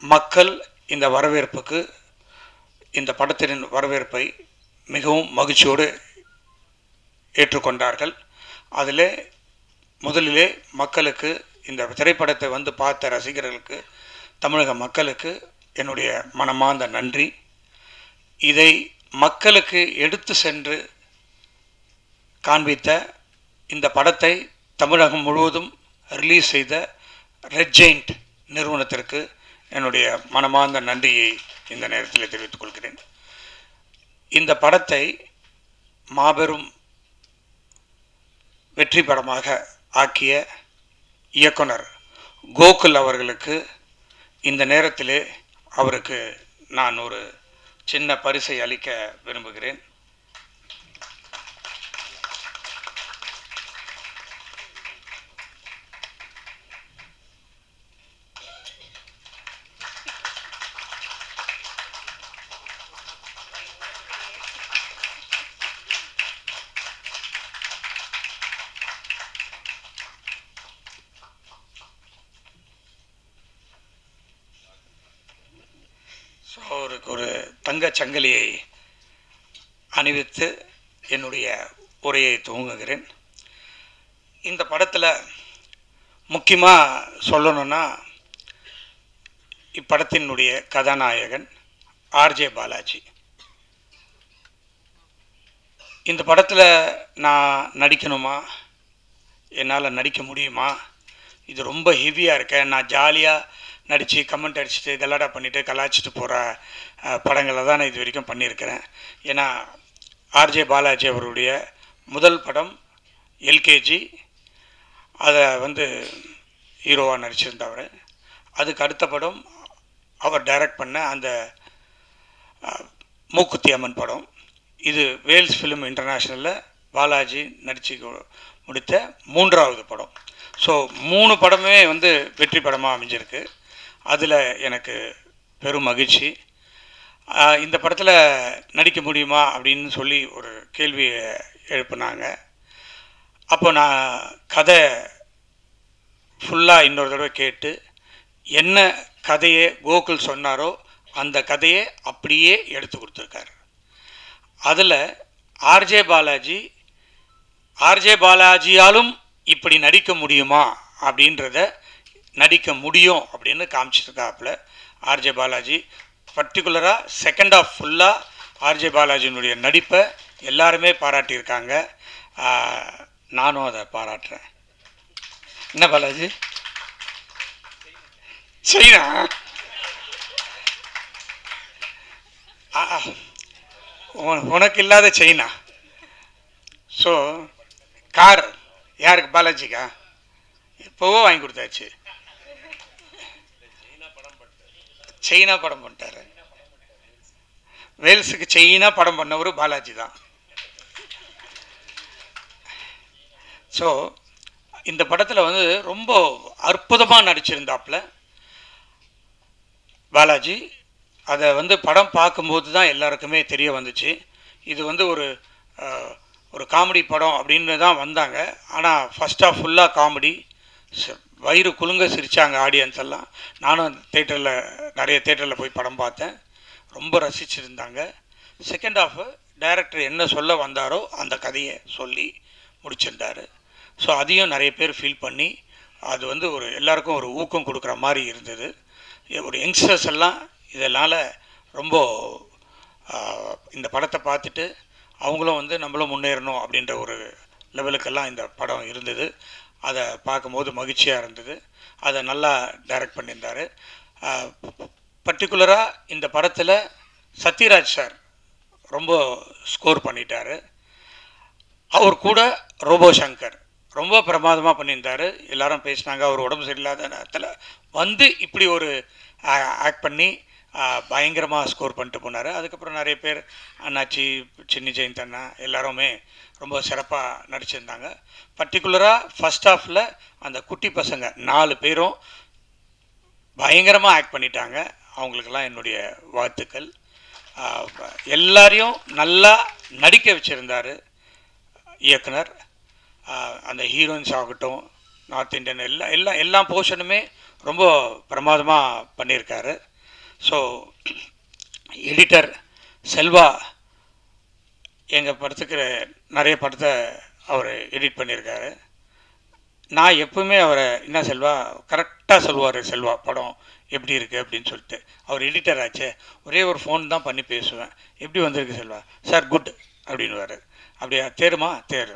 மக்கள் இந்த வரவேற்புக்கு, இந்த படத்தின் வரவேற்பை மிகவும் மகிழ்ச்சியோடு ஏற்றுக்கொண்டார்கள். அதில் முதலிலே மக்களுக்கு, இந்த திரைப்படத்தை வந்து பார்த்த ரசிகர்களுக்கு, தமிழக மக்களுக்கு என்னுடைய மனமார்ந்த நன்றி. இதை மக்களுக்கு எடுத்து சென்று காண்பித்த, இந்த படத்தை தமிழகம் முழுவதும் ரிலீஸ் செய்த ரெட் ஜெயிண்ட் நிறுவனத்திற்கு என்னுடைய மனமார்ந்த நன்றியை இந்த நேரத்தில் தெரிவித்துக் கொள்கிறேன். இந்த படத்தை மாபெரும் வெற்றி படமாக ஆக்கிய இயக்குனர் கோகுல் அவர்களுக்கு இந்த நேரத்திலே அவருக்கு நான் ஒரு சின்ன பரிசை அளிக்க விரும்புகிறேன். அவருக்கு ஒரு தங்கச் சங்கிலியை அணிவித்து என்னுடைய உரையை துவங்குகிறேன். இந்த படத்தில் முக்கியமாக சொல்லணும்னா, இப்படத்தினுடைய கதாநாயகன் ஆர்ஜே பாலாஜி. இந்த படத்தில் நான் நடிக்கணுமா, என்னால் நடிக்க முடியுமா, இது ரொம்ப ஹெவியாக இருக்கேன், நான் ஜாலியாக நடித்து கமெண்ட் அடிச்சுட்டு கலாடா பண்ணிவிட்டு கலாய்ச்சிட்டு போகிற படங்களை தான் நான் இது வரைக்கும் பண்ணியிருக்கிறேன். ஏன்னா ஆர்ஜே பாலாஜி அவருடைய முதல் படம் எல்கேஜி, அதை வந்து ஹீரோவாக நடிச்சிருந்தவர். அதுக்கு அடுத்த படம் அவர் டைரக்ட் பண்ண அந்த மூக்குத்தி அம்மன் படம். இது வேல்ஸ் ஃபிலிம் இன்டர்நேஷ்னலில் பாலாஜி நடித்து முடித்த 3வது படம். ஸோ 3 படமே வந்து வெற்றி படமாக அமைஞ்சிருக்கு. அதில் எனக்கு பெரும் மகிழ்ச்சி. இந்த படத்தில் நடிக்க முடியுமா அப்படின்னு சொல்லி ஒரு கேள்வியை எழுப்புனாங்க. அப்போ நான் கதை ஃபுல்லாக இன்னொரு தடவை கேட்டு என்ன கதையை கோகுல் சொன்னாரோ அந்த கதையை அப்படியே எடுத்து கொடுத்துருக்காரு. அதில் ஆர்ஜே பாலாஜியாலும் இப்படி நடிக்க முடியுமா அப்படின்றத நடிக்க முடியும் அப்படின்னு காமிச்சிருக்காப்புல ஆர்ஜே பாலாஜி. பர்டிகுலராக செகண்ட் ஆஃப் ஃபுல்லாக ஆர்ஜே பாலாஜியினுடைய நடிப்பை எல்லாருமே பாராட்டியிருக்காங்க. நானும் அதை பாராட்டுறேன். என்ன பாலாஜி சைனா உனக்கு இல்லாத சைனா. ஸோ கார் யாருக்கு? பாலாஜிக்கா? இப்போவோ வாங்கி கொடுத்தாச்சு. சைனா படம் பண்ணிட்டாரு. வேல்ஸுக்கு சைனா படம் பண்ணவர் பாலாஜி தான். ஸோ இந்த படத்தில் வந்து ரொம்ப அற்புதமாக நடிச்சிருந்தாப்புல பாலாஜி. அதை வந்து படம் பார்க்கும்போது தான் எல்லாருக்குமே தெரிய வந்துச்சு. இது வந்து ஒரு காமெடி படம் அப்படின்னு தான் வந்தாங்க. ஆனால் ஃபஸ்ட் ஆஃப் ஃபுல்லாக காமெடி, வயிறு குலுங்க சிரித்தாங்க ஆடியன்ஸ் எல்லாம். நானும் நிறைய தேட்டரில் போய் படம் பார்த்தேன். ரொம்ப ரசிச்சிருந்தாங்க. செகண்ட் ஆஃப் டைரக்டர் என்ன சொல்ல வந்தாரோ அந்த கதையை சொல்லி முடிச்சிருந்தார். ஸோ அதையும் நிறைய பேர் ஃபீல் பண்ணி அது வந்து எல்லாருக்கும் ஒரு ஊக்கம் கொடுக்குற மாதிரி இருந்தது. ஒரு யங்ஸ்டர்ஸ் எல்லாம் இதனால் ரொம்ப இந்த படத்தை பார்த்துட்டு அவங்களும் வந்து நம்மளும் முன்னேறணும் அப்படின்ற ஒரு லெவலுக்கெல்லாம் இந்த படம் இருந்தது. அதை பார்க்கும்போது மகிழ்ச்சியாக இருந்தது. அதை நல்லா டைரக்ட் பண்ணியிருந்தார். பர்டிகுலராக இந்த படத்தில் சத்யராஜ் சார் ரொம்ப ஸ்கோர் பண்ணிட்டார். அவர் கூட ரோபோ சங்கர் ரொம்ப பிரமாதமாக பண்ணியிருந்தார். எல்லாரும் பேசினாங்க. அவர் உடம்பு சரியில்லாத நேரத்தில் வந்து இப்படி ஒரு ஆக்ட் பண்ணி பயங்கரமாக ஸ்கோர் பண்ணிட்டு போனார். அதுக்கப்புறம் நிறைய பேர் அண்ணாச்சி, சின்னி ஜெயந்த் அண்ணா எல்லாருமே ரொம்ப சிறப்பாக நடிச்சிருந்தாங்க. பர்டிகுலராக ஃபஸ்ட் ஹாஃபில் அந்த குட்டி பசங்க 4 பேரும் பயங்கரமாக ஆக்ட் பண்ணிட்டாங்க. அவங்களுக்கெல்லாம் என்னுடைய வாழ்த்துக்கள். எல்லாரையும் நல்லா நடிக்க வச்சுருந்தார் இயக்குனர். அந்த ஹீரோயின்ஸ் ஆகட்டும், நார்த் இந்தியன் எல்லா போர்ஷனுமே ரொம்ப பிரமாதமாக பண்ணியிருக்காரு. ஸோ எடிட்டர் செல்வா எங்கள் படத்துக்கு நிறைய படத்தை அவர் எடிட் பண்ணியிருக்காரு. நான் எப்பவுமே அவரை என்ன செல்வா கரெக்டாக சொல்லுவார். செல்வா படம் எப்படி இருக்குது அப்படின்னு சொல்லிட்டு. அவர் எடிட்டர் ஆச்சு. ஒரே ஒரு ஃபோன் தான் பண்ணி பேசுவேன். எப்படி வந்திருக்கு செல்வா? Sir good அப்படின்வார். அப்படியா? தேருமா? தேர்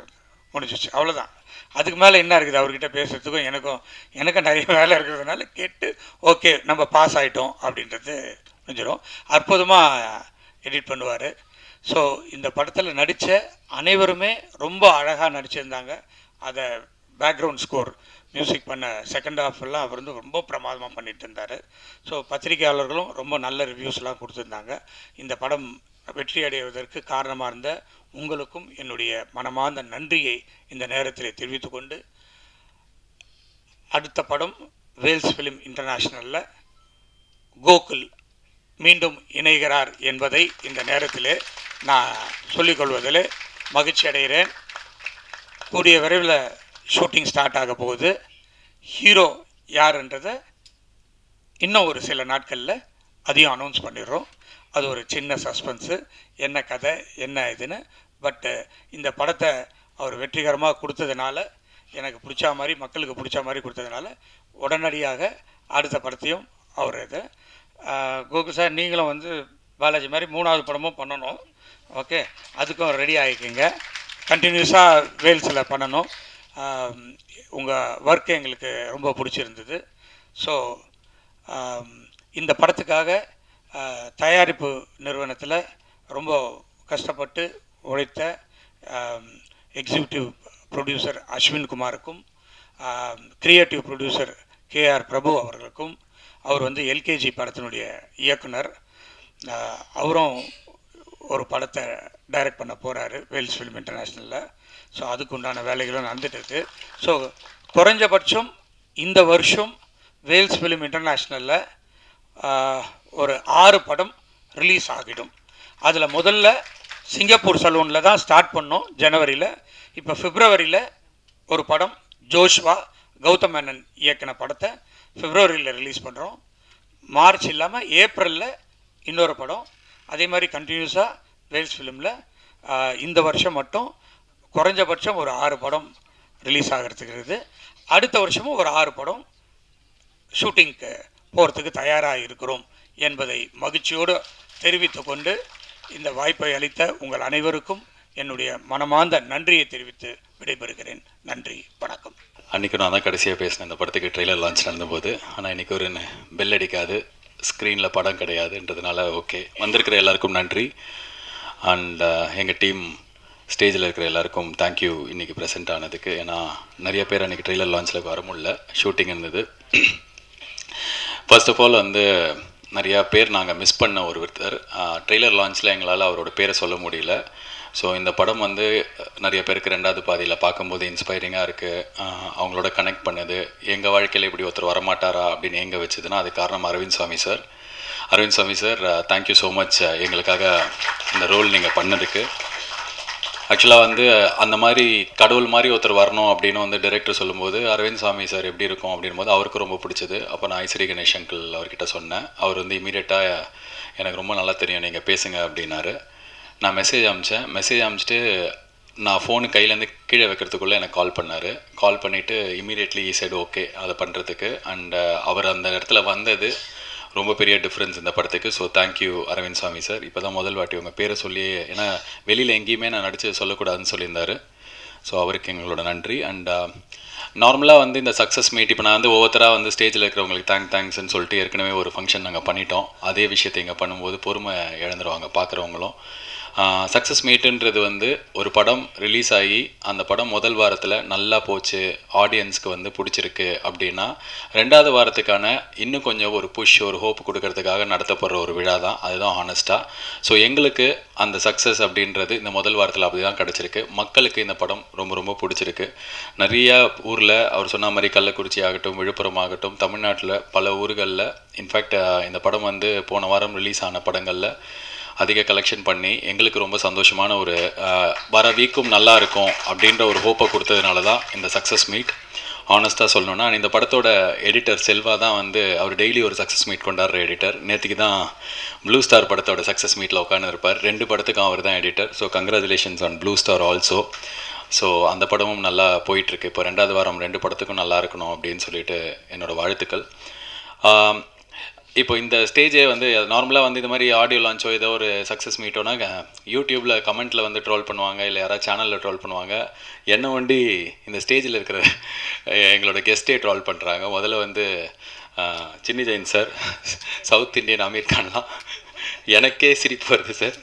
முடிஞ்சிச்சு, அவ்வளோதான். அதுக்கு மேலே என்ன இருக்குது அவர்கிட்ட பேசுகிறதுக்கும் எனக்கும் நிறைய வேலை இருக்கிறதுனால கேட்டு ஓகே நம்ம பாஸ் ஆகிட்டோம் அப்படின்றது முடிஞ்சிடும். அற்புதமாக எடிட் பண்ணுவார். ஸோ இந்த படத்தில் நடித்த அனைவருமே ரொம்ப அழகாக நடிச்சிருந்தாங்க. அதை பேக்ரவுண்ட் ஸ்கோர் மியூசிக் பண்ண செகண்ட் ஹாஃபெல்லாம் அவர் வந்து ரொம்ப பிரமாதமாக பண்ணிட்டு இருந்தார். ஸோ பத்திரிகையாளர்களும் ரொம்ப நல்ல ரிவ்யூஸ்லாம் கொடுத்துருந்தாங்க. இந்த படம் வெற்றி அடைவதற்கு காரணமாக இருந்த உங்களுக்கும் என்னுடைய மனமார்ந்த நன்றியை இந்த நேரத்தில் தெரிவித்துக்கொண்டு, அடுத்த படம் வேல்ஸ் ஃபிலிம் இன்டர்நேஷ்னலில் கோகுல் மீண்டும் இணைகிறார் என்பதை இந்த நேரத்தில் நான் சொல்லிக்கொள்வதில் மகிழ்ச்சி அடைகிறேன். கூடிய விரைவில் ஷூட்டிங் ஸ்டார்ட் ஆக போகுது. ஹீரோ யாருன்றதை இன்னும் ஒரு சில நாட்களில் அதையும் அனௌன்ஸ் பண்ணிடுறோம். அது ஒரு சின்ன சஸ்பென்ஸு, என்ன கதை என்ன இதுன்னு. பட்டு இந்த படத்தை அவர் வெற்றிகரமாக கொடுத்ததுனால, எனக்கு பிடிச்ச மாதிரி மக்களுக்கு பிடிச்ச மாதிரி கொடுத்ததுனால உடனடியாக அடுத்த படத்தையும் அவர் இதை கோகுல் சார் நீங்களும் வந்து பாலாஜி மாதிரி 3வது படமும் பண்ணணும். ஓகே, அதுக்கும் ரெடி ஆகிக்கிங்க. கண்டினியூஸாக வேல்ஸில் பண்ணணும். உங்கள் ஒர்க்கு எங்களுக்கு ரொம்ப பிடிச்சிருந்தது. ஸோ இந்த படத்துக்காக தயாரிப்பு நிறுவனத்தில் ரொம்ப கஷ்டப்பட்டு உழைத்த எக்ஸிக்யூட்டிவ் ப்ரொடியூசர் அஸ்வின் குமாருக்கும், கிரியேட்டிவ் ப்ரொடியூசர் கேஆர் பிரபு அவர்களுக்கும், அவர் வந்து எல்கேஜி படத்தினுடைய இயக்குனர், அவரும் ஒரு படத்தை டைரக்ட் பண்ண போகிறாரு வேல்ஸ் ஃபிலிம் இன்டர்நேஷ்னலில். ஸோ அதுக்கு உண்டான வேலைகளும் நடந்துகிட்ருக்கு. ஸோ குறைஞ்சபட்சம் இந்த வருஷம் வேல்ஸ் ஃபிலிம் இன்டர்நேஷ்னலில் ஒரு 6 படம் ரிலீஸ் ஆகிடும். அதில் முதல்ல சிங்கப்பூர் சலூனில் தான் ஸ்டார்ட் பண்ணோம் ஜனவரியில். இப்போ பிப்ரவரியில் ஒரு படம் ஜோஷ்வா கௌதம் மேனன் இயக்கின படத்தை பிப்ரவரியில் ரிலீஸ் பண்ணுறோம். மார்ச் இல்லாமல் ஏப்ரலில் இன்னொரு படம். அதே மாதிரி கண்டினியூஸாக வேல்ஸ் ஃபிலிமில் இந்த வருஷம் மட்டும் குறைஞ்சபட்சம் ஒரு 6 படம் ரிலீஸ் ஆகிறதுக்கு இருக்குது. அடுத்த வருஷமும் ஒரு 6 படம் ஷூட்டிங்க்கு போகிறதுக்கு தயாராக இருக்கிறோம் என்பதை மகிழ்ச்சியோடு தெரிவித்து கொண்டு இந்த வாய்ப்பை அளித்த உங்கள் அனைவருக்கும் என்னுடைய மனமார்ந்த நன்றியை தெரிவித்து விடைபெறுகிறேன். நன்றி, வணக்கம். அன்றைக்கி நான் தான் கடைசியாக பேசினேன் இந்த படத்துக்கு ட்ரெய்லர் லான்ச் நடந்தபோது. ஆனால் இன்றைக்கி ஒரு பெல் அடிக்காது, ஸ்க்ரீனில் படம் கிடையாதுன்றதுனால ஓகே. வந்திருக்கிற எல்லாருக்கும் நன்றி. அண்ட் எங்கள் டீம் ஸ்டேஜில் இருக்கிற எல்லாருக்கும் தேங்க்யூ இன்றைக்கி ப்ரெசென்ட் ஆனதுக்கு. ஏன்னா நிறைய பேர் அன்றைக்கி ட்ரெய்லர் லான்ச்சில் வர முடியல, ஷூட்டிங் இருந்தது. ஃபர்ஸ்ட் ஆஃப் ஆல் நிறையா பேர் நாங்கள் மிஸ் பண்ண ஒருத்தர். ட்ரெய்லர் லான்ச்சில் எங்களால் அவரோட பேரை சொல்ல முடியல. ஸோ இந்த படம் நிறைய பேருக்கு 2வது பாதியில் பார்க்கும்போது இன்ஸ்பைரிங்காக இருக்குது. அவங்களோட கனெக்ட் பண்ணுது. எங்கள் வாழ்க்கையில் இப்படி ஒருத்தர் வரமாட்டாரா அப்படின்னு எங்கே வச்சுதுன்னா அது காரணம் அரவிந்த் சாமி சார். அரவிந்த் சாமி சார், தேங்க்யூ ஸோ மச் எங்களுக்காக இந்த ரோல் நீங்கள் பண்ணதுக்கு. ஆக்சுவலாக அந்த மாதிரி கடவுள் மாதிரி ஒருத்தர் வரணும் அப்படின்னு டைரக்டர் சொல்லும்போது அரவிந்த் சாமி சார் எப்படி இருக்கும் அப்படின் போது அவருக்கு ரொம்ப பிடிச்சது. அப்போ நான் ஐஸ்வரி கணேஷ் அங்கிள் அவர்கிட்ட சொன்னேன். அவர் இமீடியட்டாக எனக்கு ரொம்ப நல்லா தெரியும், நீங்கள் பேசுங்க அப்படின்னாரு. நான் மெசேஜ் அனுப்பிச்சேன். மெசேஜ் அனுப்பிச்சிட்டு நான் ஃபோனு கையிலேருந்து கீழே வைக்கிறதுக்குள்ளே எனக்கு கால் பண்ணார். கால் பண்ணிவிட்டு இமீடியட்லி சைடு ஓகே அதை பண்ணுறதுக்கு. அண்ட் அவர் அந்த இடத்துல வந்தது ரொம்ப பெரிய டிஃப்ரென்ஸ் இந்த படத்துக்கு. ஸோ தேங்க்யூ அரவிந்த் சாமி சார். இப்போ தான் முதல் வாட்டி உங்கள் பேரை சொல்லி, ஏன்னா வெளியில் எங்கேயுமே நான் நடித்து சொல்லக்கூடாதுன்னு சொல்லியிருந்தார். ஸோ அவருக்கு எங்களோட நன்றி. அண்ட் நார்மலாக இந்த சக்ஸஸ் மீட் இப்போ நான் ஒவ்வொருத்தராக ஸ்டேஜில் இருக்கிறவங்களுக்கு தேங்க்ஸ்ன்னு சொல்லிட்டு ஏற்கனவே ஒரு ஃபங்க்ஷன் நாங்கள் பண்ணிட்டோம். அதே விஷயத்தை இங்கே பண்ணும்போது பொறுமை இழந்துருவாங்க பார்க்குறவங்களும். சக்ஸஸ் மீட்டுன்றது ஒரு படம் ரிலீஸ் ஆகி அந்த படம் முதல் வாரத்தில் நல்லா போச்சு, ஆடியன்ஸ்க்கு பிடிச்சிருக்கு அப்படின்னா 2வது வாரத்துக்கான இன்னும் கொஞ்சம் ஒரு புஷ், ஒரு ஹோப் கொடுக்கறதுக்காக நடத்தப்படுற ஒரு விழா தான். அதுதான் ஹானஸ்ட்டாக. ஸோ எங்களுக்கு அந்த சக்ஸஸ் அப்படின்றது இந்த முதல் வாரத்தில் அப்படி தான் கிடச்சிருக்கு. மக்களுக்கு இந்த படம் ரொம்ப ரொம்ப பிடிச்சிருக்கு. நிறையா ஊரில் அவர் சொன்ன மாதிரி கள்ளக்குறிச்சி ஆகட்டும், விழுப்புரம் ஆகட்டும், தமிழ்நாட்டில் பல ஊர்களில் இன்ஃபேக்ட் இந்த படம் போன வாரம் ரிலீஸ் ஆன படங்களில் அதிக கலெக்ஷன் பண்ணி எங்களுக்கு ரொம்ப சந்தோஷமான ஒரு வர வீக்கும் நல்லா இருக்கும் அப்படின்ற ஒரு ஹோப்பை கொடுத்ததுனால தான் இந்த சக்ஸஸ் மீட். ஆனஸ்ட்டாக சொல்லணுன்னா இந்த படத்தோட எடிட்டர் செல்வா தான் அவர் டெய்லி ஒரு சக்ஸஸ் மீட் கொண்டாடுற எடிட்டர். நேற்றுக்கு தான் ப்ளூ ஸ்டார் படத்தோட சக்ஸஸ் மீட்டில் உட்காந்து இருப்பார். 2 படத்துக்கும் அவர் தான் editor. So congratulations on blue star also. So அந்த படமும் நல்லா போயிட்டுருக்கு. இப்போ 2வது வாரம் 2 படத்துக்கும் நல்லா இருக்கணும் அப்படின்னு சொல்லிட்டு என்னோடய வாழ்த்துக்கள். இப்போ இந்த ஸ்டேஜே நார்மலாக இந்த மாதிரி ஆடியோ லான்ச்சோ ஏதோ ஒரு சக்ஸஸ் மீட்டோனா யூடியூப்பில் கமெண்ட்டில் ட்ரோல் பண்ணுவாங்க, இல்லை யாராவது சேனலில் ட்ரோல் பண்ணுவாங்க. என்ன வண்டி இந்த ஸ்டேஜில் இருக்கிற எங்களோட கெஸ்ட்டே ட்ரோல் பண்ணுறாங்க. முதல்ல Chinni Jain sir, south Indian Aamir கான்லாம் எனக்கே சிரிப்பு வருது சார்.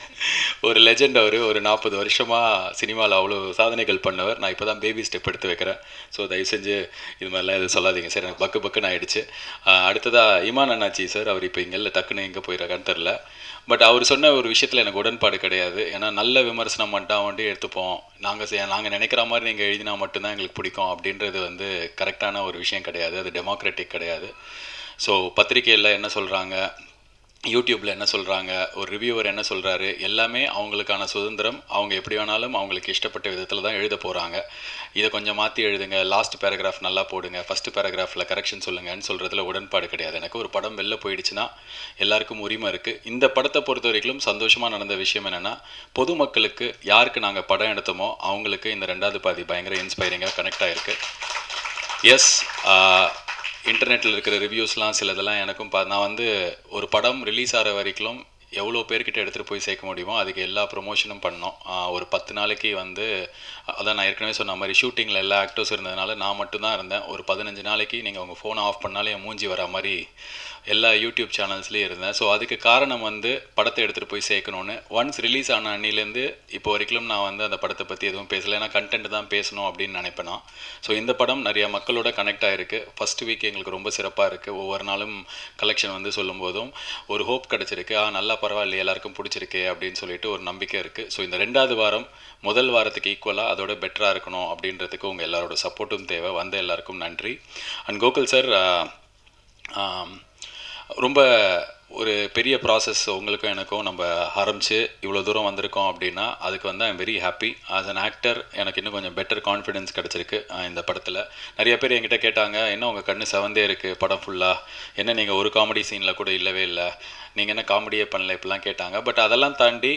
ஒரு லெஜெண்ட் அவர். ஒரு 40 வருஷமாக சினிமாவில் அவ்வளோ சாதனைகள் பண்ணவர். நான் இப்போ தான் பேபி ஸ்டெப் எடுத்து வைக்கிறேன். ஸோ தயவு செஞ்சு இது மாதிரிலாம் எதுவும் சொல்லாதீங்க சார், எனக்கு பக்குன்னு ஆகிடுச்சு. அடுத்ததாக இமான் அண்ணாச்சி சார், அவர் இப்போ இங்கே இல்லை, டக்குன்னு எங்கே போயிடறான்னு தெரில. பட் அவர் சொன்ன ஒரு விஷயத்தில் எனக்கு உடன்பாடு கிடையாது. ஏன்னா நல்ல விமர்சனம் மட்டும் எடுத்துப்போம், நாங்கள் நினைக்கிற மாதிரி நீங்கள் எழுதினா மட்டும்தான் எங்களுக்கு பிடிக்கும் அப்படின்றது கரெக்டான ஒரு விஷயம் கிடையாது. அது டெமோக்ராட்டிக் கிடையாது. ஸோ பத்திரிக்கையில் என்ன சொல்கிறாங்க, யூடியூப்பில் என்ன சொல்கிறாங்க, ஒரு ரிவ்யூவர் என்ன சொல்கிறாரு, எல்லாமே அவங்களுக்கான சுதந்திரம். அவங்க எப்படி வேணாலும் அவங்களுக்கு இஷ்டப்பட்ட விதத்தில் தான் எழுத போகிறாங்க. இதை கொஞ்சம் மாற்றி எழுதுங்க, லாஸ்ட் பேராகிராஃப் நல்லா போடுங்க, ஃபஸ்ட்டு பேராகிராஃபில் கரெக்ஷன் சொல்லுங்கன்னு சொல்கிறதுல உடன்பாடு கிடையாது. எனக்கு ஒரு படம் வெளில போயிடுச்சுன்னா எல்லாருக்கும் உரிமை இருக்குது. இந்த படத்தை பொறுத்த வரைக்கும் சந்தோஷமாக நடந்த விஷயம் என்னென்னா, பொதுமக்களுக்கு யாருக்கு நாங்கள் படம் எடுத்தோமோ அவங்களுக்கு இந்த 2வது பாதி பயங்கர இன்ஸ்பைரிங்காக கனெக்ட் ஆகிருக்கு. எஸ், இன்டர்நெட்டில் இருக்கிற ரிவ்யூஸ்லாம் சிலதெல்லாம் எனக்கும் நான் ஒரு படம் ரிலீஸ் ஆகிற வரைக்கும் எவ்வளோ பேர்கிட்ட எடுத்துகிட்டு போய் சேர்க்க முடியுமோ அதுக்கு எல்லா ப்ரொமோஷனும் பண்ணோம். ஒரு 10 நாளைக்கு அதான் நான் ஏற்கனவே சொன்ன மாதிரி ஷூட்டிங்கில் எல்லா ஆக்டர்ஸ் இருந்ததுனால நான் மட்டும்தான் இருந்தேன். ஒரு 15 நாளைக்கு நீங்கள் உங்கள் ஃபோனை ஆஃப் பண்ணாலே என் மூஞ்சி வர மாதிரி எல்லா யூடியூப் சேனல்ஸ்லேயும் இருந்தேன். ஸோ அதுக்கு காரணம் படத்தை எடுத்துகிட்டு போய் சேர்க்கணுன்னு. ஒன்ஸ் ரிலீஸ் ஆன அன்னிலேருந்து இப்போ வரைக்கும் நான் அந்த படத்தை பற்றி எதுவும் பேசலை. ஏன்னா கண்டென்ட் தான் பேசணும் அப்படின்னு நினைப்பேன் நான். ஸோ இந்த படம் நிறையா மக்களோட கனெக்ட் ஆகிருக்கு. ஃபஸ்ட் வீக் எங்களுக்கு ரொம்ப சிறப்பாக இருக்குது. ஒவ்வொரு நாளும் கலெக்ஷன் சொல்லும் போதும் ஒரு ஹோப் கிடச்சிருக்கு. நல்லா பரவாயில்லையே எல்லாருக்கும் பிடிச்சிருக்கே அப்படின்னு சொல்லிட்டு ஒரு நம்பிக்கை இருக்குது. ஸோ இந்த 2வது வாரம் முதல் வாரத்துக்கு ஈக்குவலாக அதோட பெட்டராக இருக்கணும் அப்படின்றதுக்கு உங்கள் எல்லாரோட சப்போர்ட்டும் தேவை. வந்த எல்லாருக்கும் நன்றி. அண்ட் கோகுல் சார், ரொம்ப ஒரு பெரிய ப்ராசஸ் உங்களுக்கும் எனக்கும் நம்ம ஆரம்பித்து இவ்வளோ தூரம் வந்திருக்கோம் அப்படின்னா அதுக்கு வந்து I'm very happy. As an actor எனக்கு இன்னும் கொஞ்சம் பெட்டர் கான்ஃபிடென்ஸ் கிடச்சிருக்கு இந்த படத்தில். நிறைய பேர் என்கிட்ட கேட்டாங்க, என்ன உங்கள் கண்ணு செவந்தே இருக்குது படம் ஃபுல்லாக, என்ன நீங்கள் ஒரு காமெடி சீனில் கூட இல்லவே இல்லை, நீங்கள் என்ன காமெடியே பண்ணல, இப்படிலாம் கேட்டாங்க. பட் அதெல்லாம் தாண்டி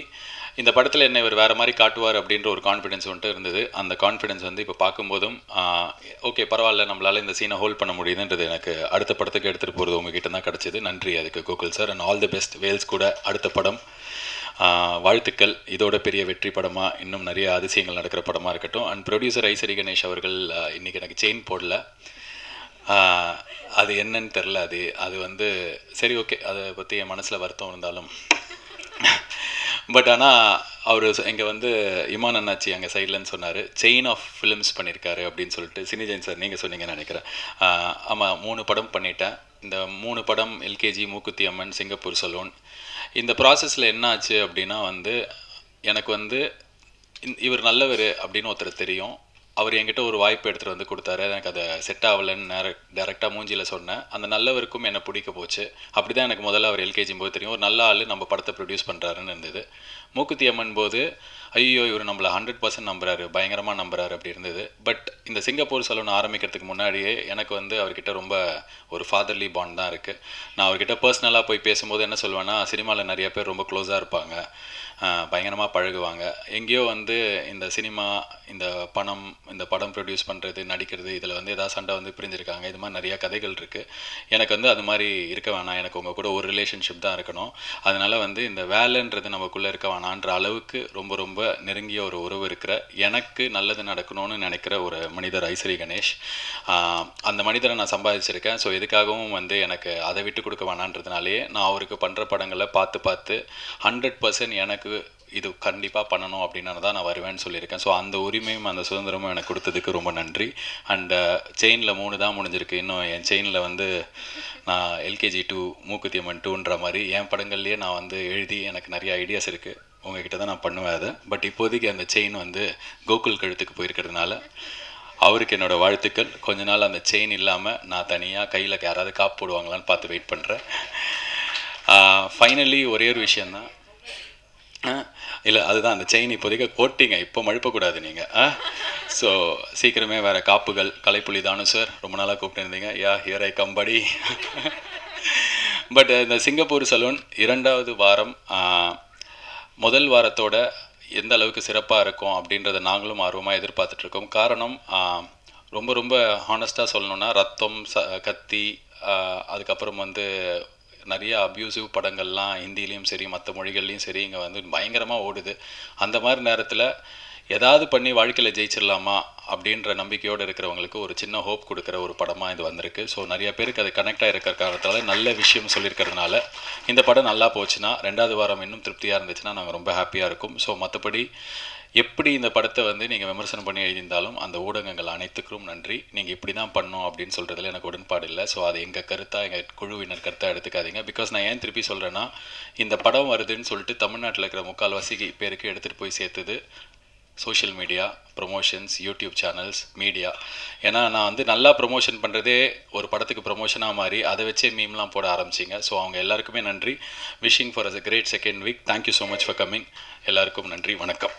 இந்த படத்தில் என்ன இவர் வேறு மாதிரி காட்டுவார் அப்படின்ற ஒரு கான்ஃபிடென்ஸ் வந்துட்டு இருந்தது. அந்த கான்ஃபிடென்ஸ் வந்து இப்போ பார்க்கும்போதும் ஓகே பரவாயில்ல, நம்மளால் இந்த சீனை ஹோல்ட் பண்ண முடியுதுன்றது எனக்கு அடுத்த படத்துக்கு எடுத்துகிட்டு போகிறது உங்ககிட்ட தான் கிடச்சிது. நன்றி அதுக்கு Gokul sir. And all the best. Vels கூட அடுத்த படம் வாழ்த்துக்கள். இதோட பெரிய வெற்றி படமாக இன்னும் நிறைய அதிசயங்கள் நடக்கிற படமாக இருக்கட்டும். அண்ட் ப்ரொடியூசர் ஐசரி கணேஷ் அவர்கள் இன்றைக்கி எனக்கு செயின் போடல, அது என்னன்னு தெரில. அது வந்து சரி ஓகே, அதை பற்றி என் மனசில் வருத்தம் இருந்தாலும் பட் ஆனால் அவர் இங்கே வந்து இமான் அண்ணாச்சி அங்கே சைட்லன்னு சொன்னார், செயின் ஆஃப் ஃபிலிம்ஸ் பண்ணியிருக்காரு அப்படின்னு சொல்லிட்டு. சினிஜெயின் சார் நீங்கள் சொன்னீங்கன்னு நினைக்கிறேன். ஆமாம், 3 படம் பண்ணிட்டேன். இந்த 3 படம் LKG, Mookuthi Amman, Singapore salon. இந்த ப்ராசஸில் என்ன ஆச்சு அப்படின்னா வந்து எனக்கு வந்து இவர் நல்லவர் அப்படின்னு ஒருத்தர் தெரியும். அவர் என்கிட்ட ஒரு வாய்ப்பு எடுத்துகிட்டு வந்து கொடுத்தாரு. எனக்கு அதை செட் ஆகலைன்னு டேரெக்டாக மூஞ்சியில் சொன்னேன். அந்த நல்லவருக்கும் என்னை பிடிக்க போச்சு. அப்படி தான் எனக்கு முதல்ல அவர் எல்கேஜியும் போது தெரியும், ஒரு நல்ல ஆள் நம்ம படத்தை ப்ரொடியூஸ் பண்ணுறாருன்னு இருந்தது. மூக்குத்தி அம்மன் போது ஐயோ இவர் நம்மளை 100% நம்புறாரு, பயங்கரமாக நம்புறாரு அப்படி இருந்தது. பட் இந்த சிங்கப்பூர் சலூன் ஆரம்பிக்கிறதுக்கு முன்னாடியே எனக்கு வந்து அவர்கிட்ட ரொம்ப ஒரு ஃபாதர்லி பாண்ட் தான் இருக்குது. நான் அவர்கிட்ட பர்சனலாக போய் பேசும்போது என்ன சொல்லுவேன்னா, சினிமாவில் நிறைய பேர் ரொம்ப க்ளோஸாக இருப்பாங்க, பயங்கரமாக பழகுவாங்க. எங்கேயோ வந்து இந்த சினிமா, இந்த படம் ப்ரொடியூஸ் பண்ணுறது, நடிக்கிறது, இதில் வந்து ஏதாவது சண்டை வந்து பிரிஞ்சிருக்காங்க. இது மாதிரி நிறையா கதைகள் இருக்குது. எனக்கு வந்து அது மாதிரி இருக்க வேணாம், எனக்கு உங்கள் கூட ஒரு ரிலேஷன்ஷிப் தான் இருக்கணும். அதனால் வந்து இந்த வேலைன்றது நமக்குள்ளே இருக்க வேணான்ற அளவுக்கு ரொம்ப ரொம்ப நெருங்கிய ஒரு உறவு இருக்கிற, எனக்கு நல்லது நடக்கணும்னு நினைக்கிற ஒரு மனிதர் ஐசரி கணேஷ். அந்த மனிதரை நான் சம்பாதிச்சிருக்கேன். ஸோ எதுக்காகவும் வந்து எனக்கு அதை விட்டு கொடுக்க வேணான்றதுனாலே நான் அவருக்கு பண்ணுற படங்களை பார்த்து 100% எனக்கு இது கண்டிப்பாக பண்ணணும் அப்படின்னு தான் நான் வருவேன்னு சொல்லியிருக்கேன். ஸோ அந்த உரிமையும் அந்த சுதந்திரமும் எனக்கு கொடுத்ததுக்கு ரொம்ப நன்றி. அண்டு செயினில் 3 தான் முடிஞ்சிருக்கு. இன்னும் என் செயினில் வந்து நான் எல்கேஜி 2, மூக்குத்தி அம்மன் 2ன்ற மாதிரி என் படங்கள்லேயே நான் வந்து எழுதி எனக்கு நிறைய ஐடியாஸ் இருக்குது. உங்ககிட்ட தான் நான் பண்ணுவேன் அதை. பட் இப்போதைக்கு அந்த செயின் வந்து கோகுல் கழுத்துக்கு போயிருக்கிறதுனால அவருக்கு என்னோடய வாழ்த்துக்கள். கொஞ்ச நாள் அந்த செயின் இல்லாமல் நான் தனியாக கையில் யாராவது காப்பு போடுவாங்களான்னு பார்த்து வெயிட் பண்ணுறேன். ஃபைனலி ஒரே ஒரு விஷயந்தான், இல்லை அதுதான் அந்த செயின் இப்போதைக்கு கோட்டிங்க, இப்போ மழுப்பக்கூடாது நீங்கள். ஸோ சீக்கிரமே வேறு காப்புகள். கலைப்புலி தானு சார் ரொம்ப நாளாக கூப்பிட்டு யா ஹியர் ஐ கம்படி. பட் இந்த சிங்கப்பூர் சலூன் 2வது வாரம் முதல் வாரத்தோட எந்த அளவுக்கு சிறப்பாக இருக்கும் அப்படின்றத நாங்களும் ஆர்வமாக எதிர்பார்த்துட்ருக்கோம். காரணம் ரொம்ப ரொம்ப ஹானஸ்ட்டாக சொல்லணுன்னா, ரத்தம், கத்தி, அதுக்கப்புறம் வந்து நிறைய அப்யூசிவ் படங்கள்லாம் ஹிந்திலையும் சரி மற்ற மொழிகள்லையும் சரி இங்கே வந்து பயங்கரமாக ஓடுது. அந்த மாதிரி நேரத்தில் ஏதாவது பண்ணி வாழ்க்கையில் ஜெயிச்சிடலாமா அப்படின்ற நம்பிக்கையோடு இருக்கிறவங்களுக்கு ஒரு சின்ன ஹோப் கொடுக்குற ஒரு படமாக இது வந்திருக்கு. ஸோ நிறைய பேருக்கு அது கனெக்ட் ஆகிருக்கிற காரணத்தால் நல்ல விஷயம் சொல்லியிருக்கிறதுனால இந்த படம் நல்லா போச்சுன்னா 2வது வாரம் இன்னும் திருப்தியாக இருந்துச்சுன்னா நாங்கள் ரொம்ப ஹாப்பியாக இருக்கும். ஸோ மற்றபடி எப்படி இந்த படத்தை வந்து நீங்கள் விமர்சனம் பண்ணி எழுதியிருந்தாலும் அந்த ஊடகங்கள் அனைத்துக்கும் நன்றி. நீங்கள் இப்படி தான் பண்ணணும் அப்படின்னு சொல்கிறதுல எனக்கு உடன்பாடு இல்லை. ஸோ அது எங்கள் கருத்தாக, எங்கள் குழுவினர் கருத்தாக எடுத்துக்காதீங்க. பிகாஸ் நான் ஏன் திருப்பி சொல்கிறேன்னா, இந்த படம் வருதுன்னு சொல்லிட்டு தமிழ்நாட்டில் இருக்கிற 3/4 பேருக்கு எடுத்துகிட்டு போய் சேர்த்துது social media, promotions, YouTube channels, media. ஏன்னா நான் வந்து நல்லா ப்ரொமோஷன் பண்ணுறதே ஒரு படத்துக்கு ப்ரொமோஷனாக மாறி அதை வச்சே மீம்லாம் போட ஆரம்பிச்சிங்க. ஸோ அவங்க எல்லாருக்குமே நன்றி. Wishing for us a great second week. Thank you so much for coming. எல்லாருக்கும் நன்றி, வணக்கம்.